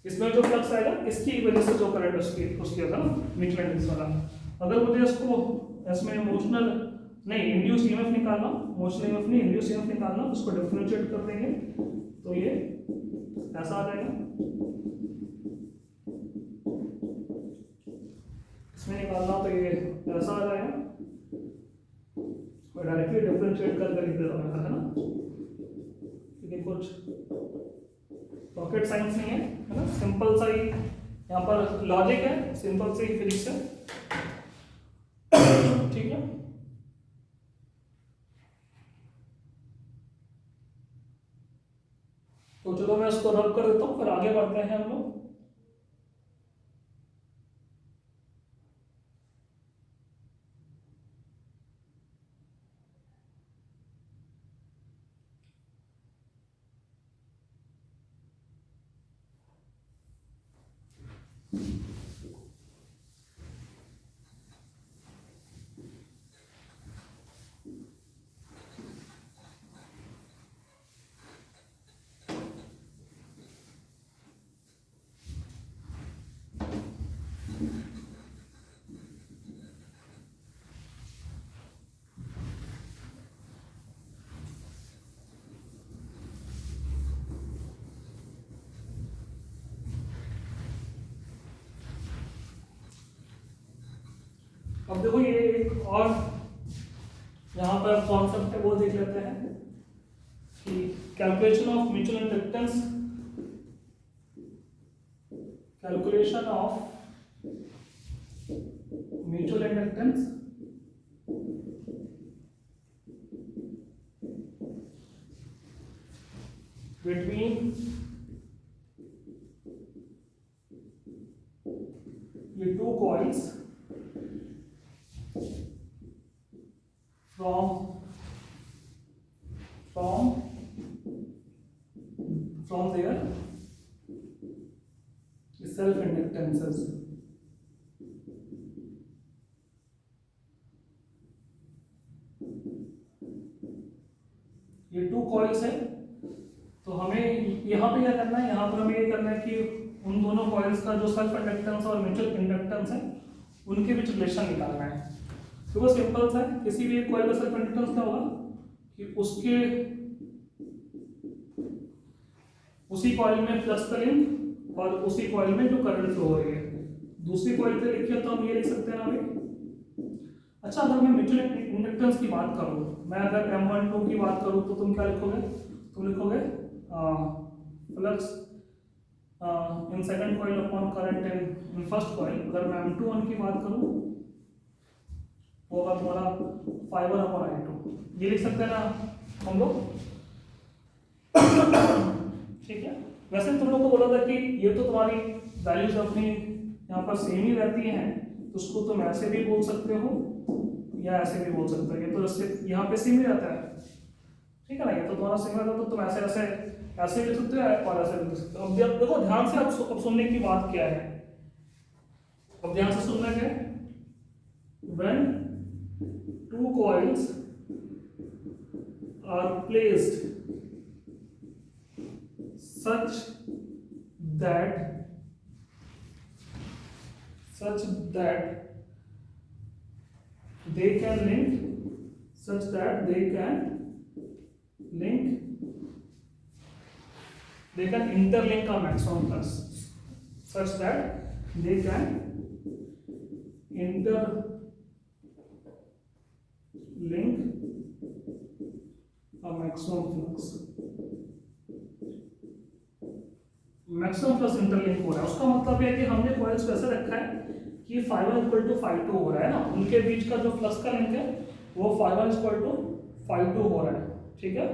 इसमें जो फ्लक्स आएगा इसकी वजह से जो करंट उसकी होगा ना म्यूचुअल इंडक्टेंस वाला। अगर मुझे इसको इसमें इमोशनल नहीं इंड्यूस ईएमएफ निकालना, इमोशनल ईएमएफ नहीं इंड्यूस ईएमएफ निकालना, उसको डिफरेंशिएट कर देंगे तो ये ऐसा आ जाएगा। इसमें निकालना तो ये ऐसा आ जाएगा। मैं डायरेक्टली डिफरेंशिएट करके लिख दे रहा हूँ, है ना, क्योंकि कुछ रॉकेट साइंस नहीं है ना, सिंपल सा ही यहाँ पर लॉजिक है, सिंपल सी फिजिक्स है, ठीक है। तो चलो मैं इसको रब कर देता हूँ, फिर आगे बढ़ते हैं हम लोग। अब देखो ये एक और यहाँ पर कॉन्सेप्ट है वो देख लेते हैं कि calculation of mutual inductance, calculation of mutual inductance between ये two coils from their self inductances. ये टू कॉइल्स है, तो हमें यहाँ पे क्या करना है, यहाँ पर हमें ये करना है कि उन दोनों कॉइल्स का जो सेल्फ इंडक्टेंस और म्यूचुअल इंडक्टेंस है उनके बीच रिलेशन निकालना है। तो वो सिंपल सा है, किसी भी एक कॉइल का सेल्फ इंडक्टेंस क्या होगा कि उसके उसी कॉइल में फ्लक्स का लिंक और उसी कॉइल में जो करंट फ्लो हो रही है। दूसरी कॉइल पे लिखिए तो हम ये लिख सकते हैं ना भाई। अच्छा, अगर मैं म्यूचुअल इंडक्टेंस की बात करूँ, मैं अगर M12 की बात करूँ तो तुम क्या लिखोगे? तुम लिखोगे flux in second coil upon current in first coil. अगर मैं M21 की बात करूँ वो होगा तुम्हारा फाइबर अपॉन I2। ये लिख सकते हैं ना हम लोग, ठीक है। वैसे तुम लोग को बोला था कि ये तो तुम्हारी वैल्यूज अपनी यहाँ पर सेम ही रहती हैं, तो उसको तुम ऐसे भी बोल सकते हो या ऐसे भी बोल सकते हो। ये तो जैसे यहाँ पे सेम ही रहता है, ठीक है ना, ये तो तुम्हारा सेम रहता है, तो तुम ऐसे ऐसे ऐसे लिख सकते हो और ऐसे लिख सकते हो। अब देखो ध्यान से, अब सुनने की बात क्या है, अब ध्यान से सुनना क्या है। When two coils are placed such that they can interlink a maximum flux, such that they can interlink a maximum flux। Maximum flux interlink हो रहा है, उसका मतलब है कि हमने कॉइल्स को ऐसे रखा है कि φ1 = φ2 हो रहा है ना, उनके बीच का जो फ्लक्स का लिंक है वो φ1 = φ2 हो रहा है, ठीक है।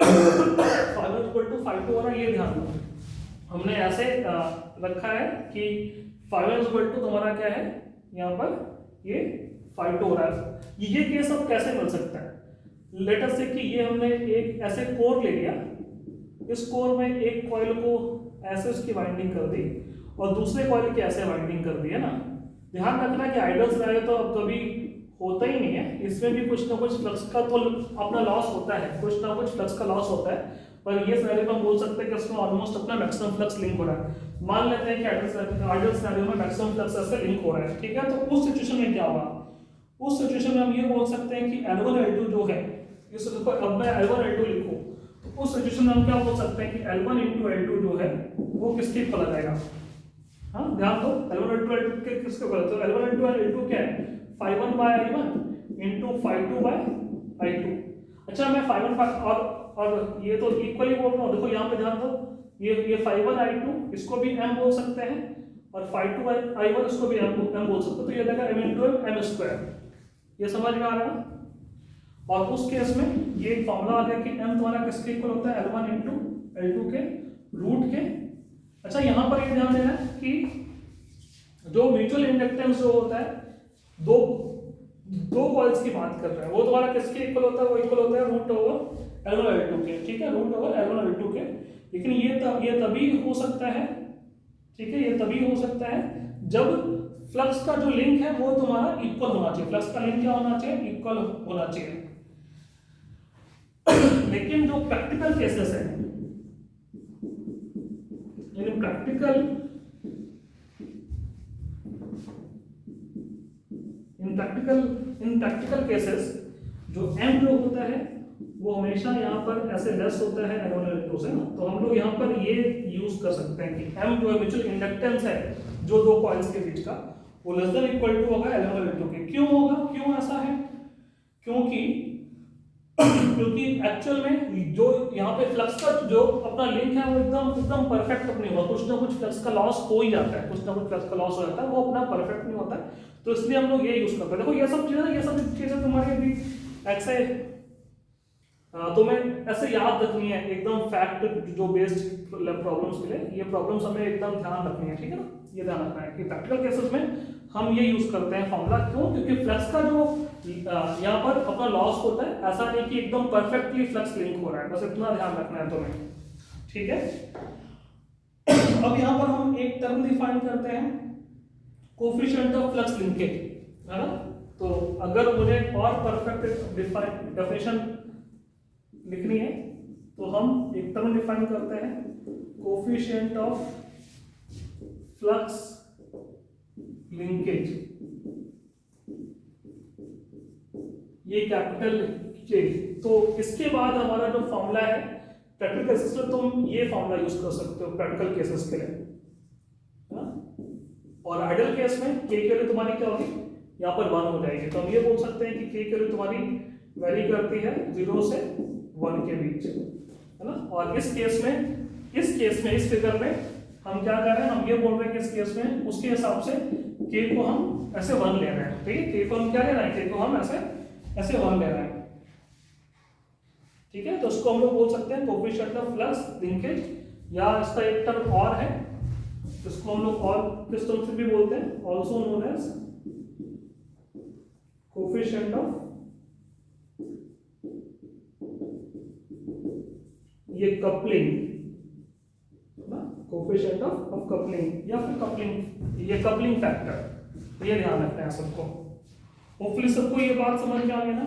φ1 = φ2 हो रहा है, ये ध्यान दो। हमने ऐसे रखा है कि φ1 = तुम्हारा क्या है, यहाँ पर ये φ2 हो रहा है। ये केस अब कैसे मिल सकता है? लेट अस से कि ये हमने एक ऐसे कोर ले लिया, इस कोर में एक कॉइल को ऐसे उसकी वाइंडिंग कर दी और दूसरे कॉइल की ऐसे वाइंडिंग कर दी है ना। ध्यान रखना कि आइडल सिनेरियो तो अब कभी होता ही नहीं है, इसमें भी कुछ ना कुछ फ्लक्स का तो अपना लॉस होता है, कुछ ना कुछ फ्लक्स का लॉस होता है, पर ये सिनेरियो हम बोल सकते हैं कि उसमें ऑलमोस्ट अपना मैक्सिमम फ्लक्स लिंक हो रहा है। मान लेते हैं कि आइडल सिनेरियो में मैक्सिमम फ्लक्स ऐसे लिंक हो रहा है, ठीक है। तो उस सिचुएशन में क्या होगा? उस सिचुएशन में हम ये बोल सकते हैं कि L1 L2 जो है, इस अब मैं L1 L2 लिखूं तो उस सिचुएशन में हम क्या बोल सकते हैं कि L1 × L2 जो है वो किसके इक्वल आ जाएगा? हाँ ध्यान दो, L1 × L2 के किसके इक्वल? तो L1 × L2 क्या है? φ1 / I1 × φ2 / I2। अच्छा, मैं φ1 और ये तो इक्वली बोल रहा हूँ, देखो यहाँ पे ध्यान दो, ये φ1 I2 इसको भी m बोल सकते हैं और φ2 I1 इसको भी m बोल सकते हैं, तो ये देगा m × m²। ये समझ में आ रहा है? और उस केस में ये एक फॉर्मूला आ गया कि m तुम्हारा किसके इक्वल होता है? L1 × L2 के रूट के। अच्छा, यहाँ पर ये ध्यान देना है कि जो म्यूचुअल इंडक्टेंस जो होता है, दो कॉइल्स की बात कर रहे हैं, वो तुम्हारा किसके इक्वल होता है? वो इक्वल होता है √L1 L2 के, ठीक है, √L1 L2 के। लेकिन ये तभी हो सकता है, ठीक है, ये तभी हो सकता है जब फ्लक्स का जो लिंक है वो तुम्हारा इक्वल होना चाहिए। फ्लक्स का लिंक क्या होना चाहिए? इक्वल होना चाहिए। लेकिन जो प्रैक्टिकल केसेस है, इन प्रैक्टिकल केसेस जो m जो होता है वो हमेशा यहाँ पर ऐसे लेस होता है L1 L2 से ना, तो हम लोग यहाँ पर ये यूज कर सकते हैं कि m जो है म्यूचुअल इंडक्टेंस है जो दो कॉइल्स के बीच का, वो लेस देन इक्वल टू होगा L1 L2 के। क्यों होगा, क्यों ऐसा है? क्योंकि क्योंकि एक्चुअल में जो यहाँ पे फ्लक्स का जो अपना लिंक है वो एकदम एकदम परफेक्ट नहीं हुआ, कुछ ना कुछ फ्लक्स का लॉस हो ही जाता है, कुछ ना कुछ फ्लक्स का लॉस हो जाता है, वो अपना परफेक्ट नहीं होता है। तो इसलिए हम लोग ये यूज करते हैं। देखो ये सब चीजें तुम्हारी अभी ऐसे तुम्हें ऐसे याद रखनी है एकदम फैक्ट जो बेस्ड प्रॉब्लम्स के लिए, ये प्रॉब्लम्स हमें एकदम ध्यान रखनी है, ठीक है ना। ये ध्यान रखना है कि प्रैक्टिकल केसेस में हम ये यूज करते हैं फॉर्मूला। क्यों? क्योंकि फ्लक्स का जो यहाँ पर अपना लॉस होता है, ऐसा नहीं कि एकदम परफेक्टली फ्लक्स लिंक हो रहा है, बस इतना ध्यान रखना है तुम्हें, ठीक है। अब यहाँ पर हम एक टर्म डिफाइन करते हैं, कोफिशिएंट ऑफ फ्लक्स लिंकेज, है ना। तो अगर मुझे और परफेक्ट डेफिनेशन लिखनी है तो हम एक टर्म डिफाइन करते हैं, कोफिशिएंट ऑफ फ्लक्स लिंकेज, ये कैपिटल K। तो इसके बाद हमारा जो फॉर्मूला है प्रैक्टिकल केसेस में, तुम ये फॉर्मूला यूज कर सकते हो प्रैक्टिकल केसेस के लिए, और आइडियल केस में K के लिए तुम्हारी क्या होगी, यहाँ पर 1 हो जाएगी। तो हम ये बोल सकते हैं कि K के लिए तुम्हारी वेरी करती है 0 से 1 के बीच, है ना। और इस केस में इस फिगर में हम क्या कर रहे हैं, हम ये बोल रहे हैं कि इस केस में उसके हिसाब से K को हम ऐसे 1 ले रहे हैं, ठीक है। K को हम क्या ले रहे हैं, K को हम ऐसे 1 ले रहे हैं, ठीक है। तो उसको हम लोग बोल सकते हैं कोफिशिएंट ऑफ फ्लक्स लिंकेज, या इसका एक टर्म और है, इसको हम लोग और किस टर्म से भी बोलते हैं, also known as coefficient of ये कपलिंग, कोफिशिएंट ऑफ कपलिंग, या फिर कपलिंग, ये कपलिंग फैक्टर। ये ध्यान रखना है सबको। होपफुली सबको ये बात समझ में आ गई ना।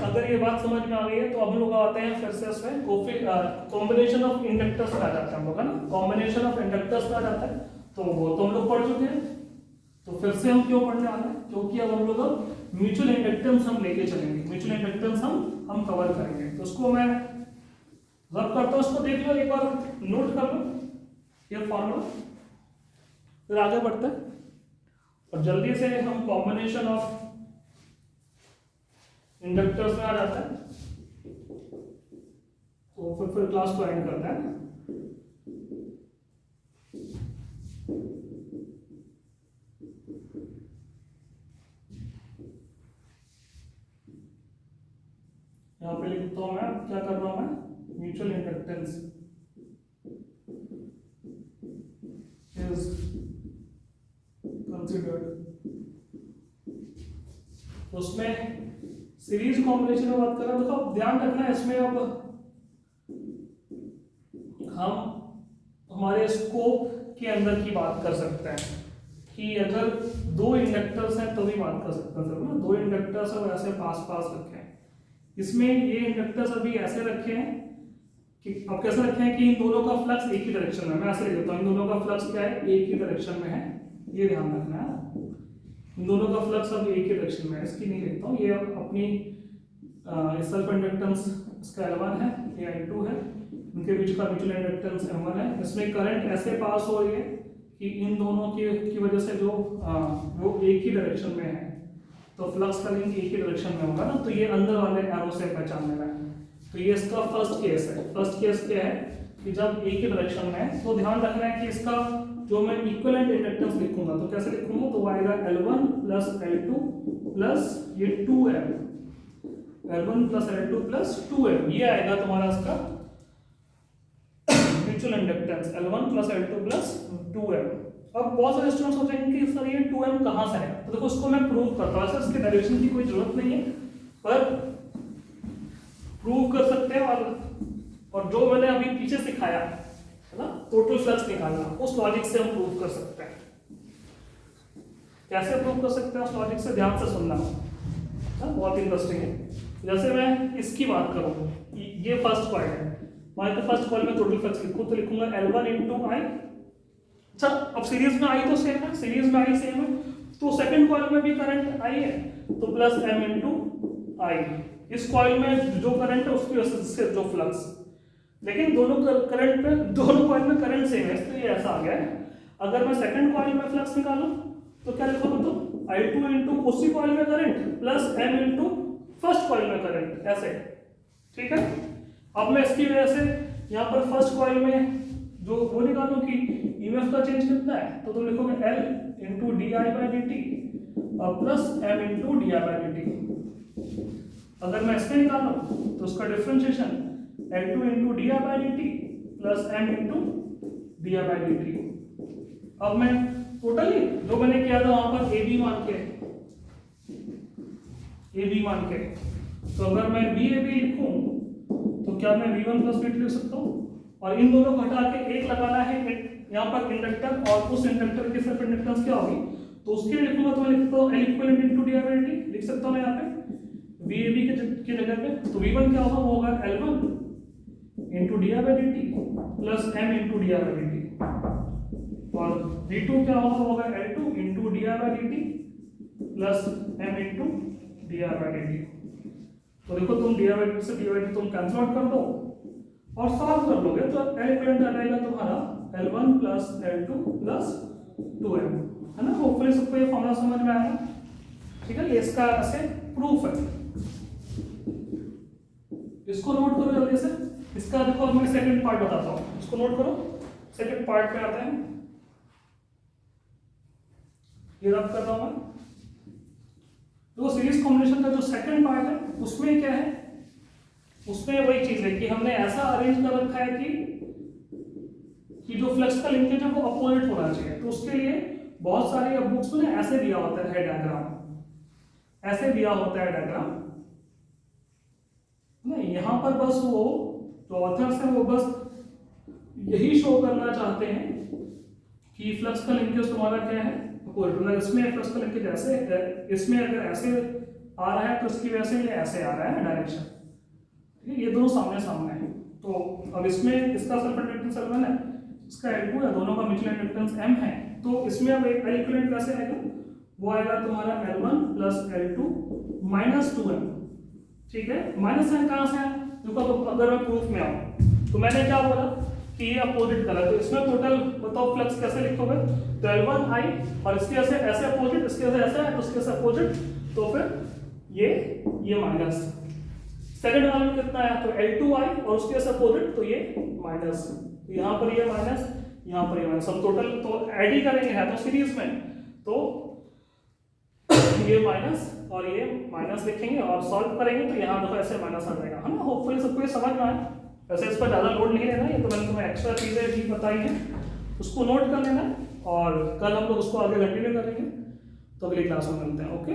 अगर ये बात समझ में आ गई है तो अब हम लोग आते हैं फिर से इसमें कॉम्बिनेशन ऑफ इंडक्टर्स में आ जाते हैं हम लोग, है ना। कॉम्बिनेशन ऑफ इंडक्टर्स में आ जाता है, तो वो तो हम लोग पढ़ चुके हैं। तो फिर से हम क्यों पढ़ने वाले हैं, क्योंकि अब हम लोग म्यूचुअल इंडक्टेंस हम लेके चलेंगे, म्यूचुअल इंडक्टेंस हम कवर करेंगे। तो उसको मैं रब करता हूं, उसको देख लो, एक बार नोट कर लो ये फॉर्मूला, फिर आगे बढ़ते हैं और जल्दी से हम कॉम्बिनेशन ऑफ इंडक्टर्स में आ जाता है। तो फिर क्लास को एंड करते हैं। यहाँ पे लिखता हूं मैं, क्या कर रहा हूं मैं, म्यूचुअल इंडक्टेंस इज कंसिडर्ड। उसमें सीरीज कॉम्बिनेशन में बात कर रहा हूं। देखो अब ध्यान रखना है इसमें, अब हम हमारे स्कोप के अंदर की बात कर सकते हैं कि अगर 2 इंडक्टर्स हैं तो भी बात कर सकते हैं ना। 2 इंडक्टर्स अब ऐसे पास पास रखे हैं, इसमें ये इंडक्टर्स अभी ऐसे रखे हैं कि अब कैसे रखे हैं कि इन दोनों का फ्लक्स एक ही डायरेक्शन में, मैं ऐसे लिख देता हूं, इन दोनों का फ्लक्स क्या है, एक ही डायरेक्शन में है, ये ध्यान रखना है। इन दोनों का फ्लक्स अब एक ही डायरेक्शन में है, इसकी नहीं लिखता हूं, ये अपनी सेल्फ इंडक्टेंस इसका L1 है, ये L2 है, उनके बीच का म्यूचुअल इंडक्टेंस M1 है। इसमें करंट ऐसे पास हो रही है कि इन दोनों की वजह से जो वो एक ही डायरेक्शन में है, तो फ्लक्स का लिंक एक ही डायरेक्शन में होगा ना। तो ये अंदर वाले एरो से पहचानने में है। तो ये इसका फर्स्ट केस है। फर्स्ट केस क्या है कि जब एक ही डायरेक्शन में है, तो ध्यान रखना है कि इसका जो मैं इक्विवेलेंट इंडक्टेंस लिखूंगा तो कैसे लिखूंगा, तो आएगा L1 प्लस L2 प्लस ये 2M, L1 plus L2 plus 2M, ये आएगा तुम्हारा इसका mutual inductance L1 plus L2 plus 2M। अब बहुत सारे स्टूडेंट्स सोचेंगे कि सर ये 2M कहाँ से है, तो देखो उसको मैं प्रूव करता हूँ। ऐसे इसके डायरेक्शन की कोई जरूरत नहीं है, पर प्रूव कर सकते हैं। और जो मैंने अभी पीछे सिखाया है ना, टोटल फ्लक्स निकालना, उस लॉजिक से हम प्रूव कर सकते हैं। कैसे प्रूव कर सकते हैं उस लॉजिक से, ध्यान से सुनना, बहुत इंटरेस्टिंग है। जैसे मैं इसकी बात करूं, ये फर्स्ट कॉइल है, मान लो फर्स्ट कॉइल में टोटल फ्लक्स लिखूं तो लिखूंगा L1 इंटू आई। अच्छा, अब सीरीज में आई तो सेम है, सीरीज में आई सेम है, तो सेकंड कॉइल में भी करंट आई है, तो प्लस M इंटू आई। इस कॉइल में जो करंट है उसकी वजह से जो फ्लक्स, लेकिन दोनों करंट में, दोनों कॉइल में करंट सेम है, इसलिए ऐसा आ गया है। अगर मैं सेकंड कॉइल में फ्लक्स निकालूं तो क्या लिखोगे तुम, I2 इंटू उसी कॉइल में current plus M into first coil में करंट, ऐसे, ठीक है। अब मैं इसकी वजह से यहाँ पर फर्स्ट कॉइल में जो वो निकालूं कि ईएमएफ का चेंज कितना है, तो तुम लिखोगे L into d i by d t और plus M into d i by d t. अगर मैं इसमें निकालूं तो उसका differentiation L2 into d i by d t plus M into d i by d t. अब मैं totally जो मैंने किया था वहां पर ए बी मान के, तो अगर मैं बी ए बी लिखूं तो क्या मैं V1 प्लस V2 लिख सकता हूं, और इन दोनों को हटा के एक लगाना है यहाँ पर इंडक्टर, और उस इंडक्टर की सिर्फ इंडक्टेंस क्या होगी, तो उसके लिए लिखूंगा तो मैं लिखता हूँ L equivalent into D i by d T लिख सकता हूं मैं यहाँ पे VAB की जगह पे। तो V1 क्या होगा, वो होगा L1 into d i by d t plus M into d i by d t, और V2 क्या होगा, वो होगा L2 into d i by d t plus M into d i by d T. तो देखो तुम D i by d T से D i by D तुम कैंसिल आउट कर दो और सॉल्व कर लोगे तो L इक्विवेलेंट आ जाएगा तुम्हारा L1 plus L2 plus 2M, है ना। होपफुली सबको ये फॉर्मूला समझ में आया, ठीक है। ये इसका ऐसे प्रूफ है, इसको नोट करो जल्दी से। इसका देखो मैं सेकंड पार्ट बताता हूँ, इसको नोट करो। सेकंड पार्ट पे आते हैं, ये रब कर रहा हूं मैं। तो सीरीज कॉम्बिनेशन का जो सेकंड पार्ट है उसमें क्या है, उसमें वही चीज है कि हमने ऐसा अरेंज कर रखा है कि जो फ्लक्स का लिंकेज है वो अपोजिट होना चाहिए। तो उसके लिए बहुत सारी अब बुक्स में ऐसे दिया होता है डायग्राम, ऐसे दिया होता है डायग्राम नहीं, यहाँ पर बस वो जो ऑथर्स है वो बस यही शो करना चाहते हैं कि फ्लक्स का लिंकेज तुम्हारा क्या है, मतलब इसमें फ्लक्स का लिंकेज ऐसे है, इसमें अगर ऐसे आ रहा है तो इसकी वजह से ये ऐसे आ रहा है डायरेक्शन, ठीक है। ये दोनों सामने सामने है। तो अब इसमें इसका सेल्फ इंडक्टेंस L1 है, इसका L2 है, दोनों का म्यूचुअल इंडक्टेंस M है। तो इसमें अब एक इक्विवेलेंट कैसे आएगा, वो आएगा तुम्हारा L1 plus L2 minus 2M, ठीक है। माइनस साइन कहां से है, देखो तो अगर मैं प्रूफ में आऊं तो मैंने क्या बोला कि ये अपोजिट कलर, तो इसमें टोटल बताओ फ्लक्स कैसे लिखोगे, तो L1 I और इसके ऐसे अपोजिट, इसके ऐसे है तो इसके ऐसे अपोजिट, तो फिर ये माइनस। सेकंड वाले में कितना है, तो L2I और उसके ऐसे अपोजिट, तो ये माइनस, यहाँ पर ये माइनस, यहाँ पर ये माइनस, सब टोटल तो ऐड ही करेंगे, है तो सीरीज में, तो ये माइनस और ये माइनस लिखेंगे और सॉल्व करेंगे तो यहाँ देखो ऐसे माइनस आ जाएगा, है ना। होपफुली सबको ये समझ में आए। वैसे इस पर ज़्यादा लोड नहीं लेना, ये तो मैंने तुम्हें एक्स्ट्रा चीज़ें भी बताई हैं, उसको नोट कर लेना और कल हम लोग उसको आगे कंटिन्यू करेंगे। तो अगली क्लास में मिलते हैं, ओके।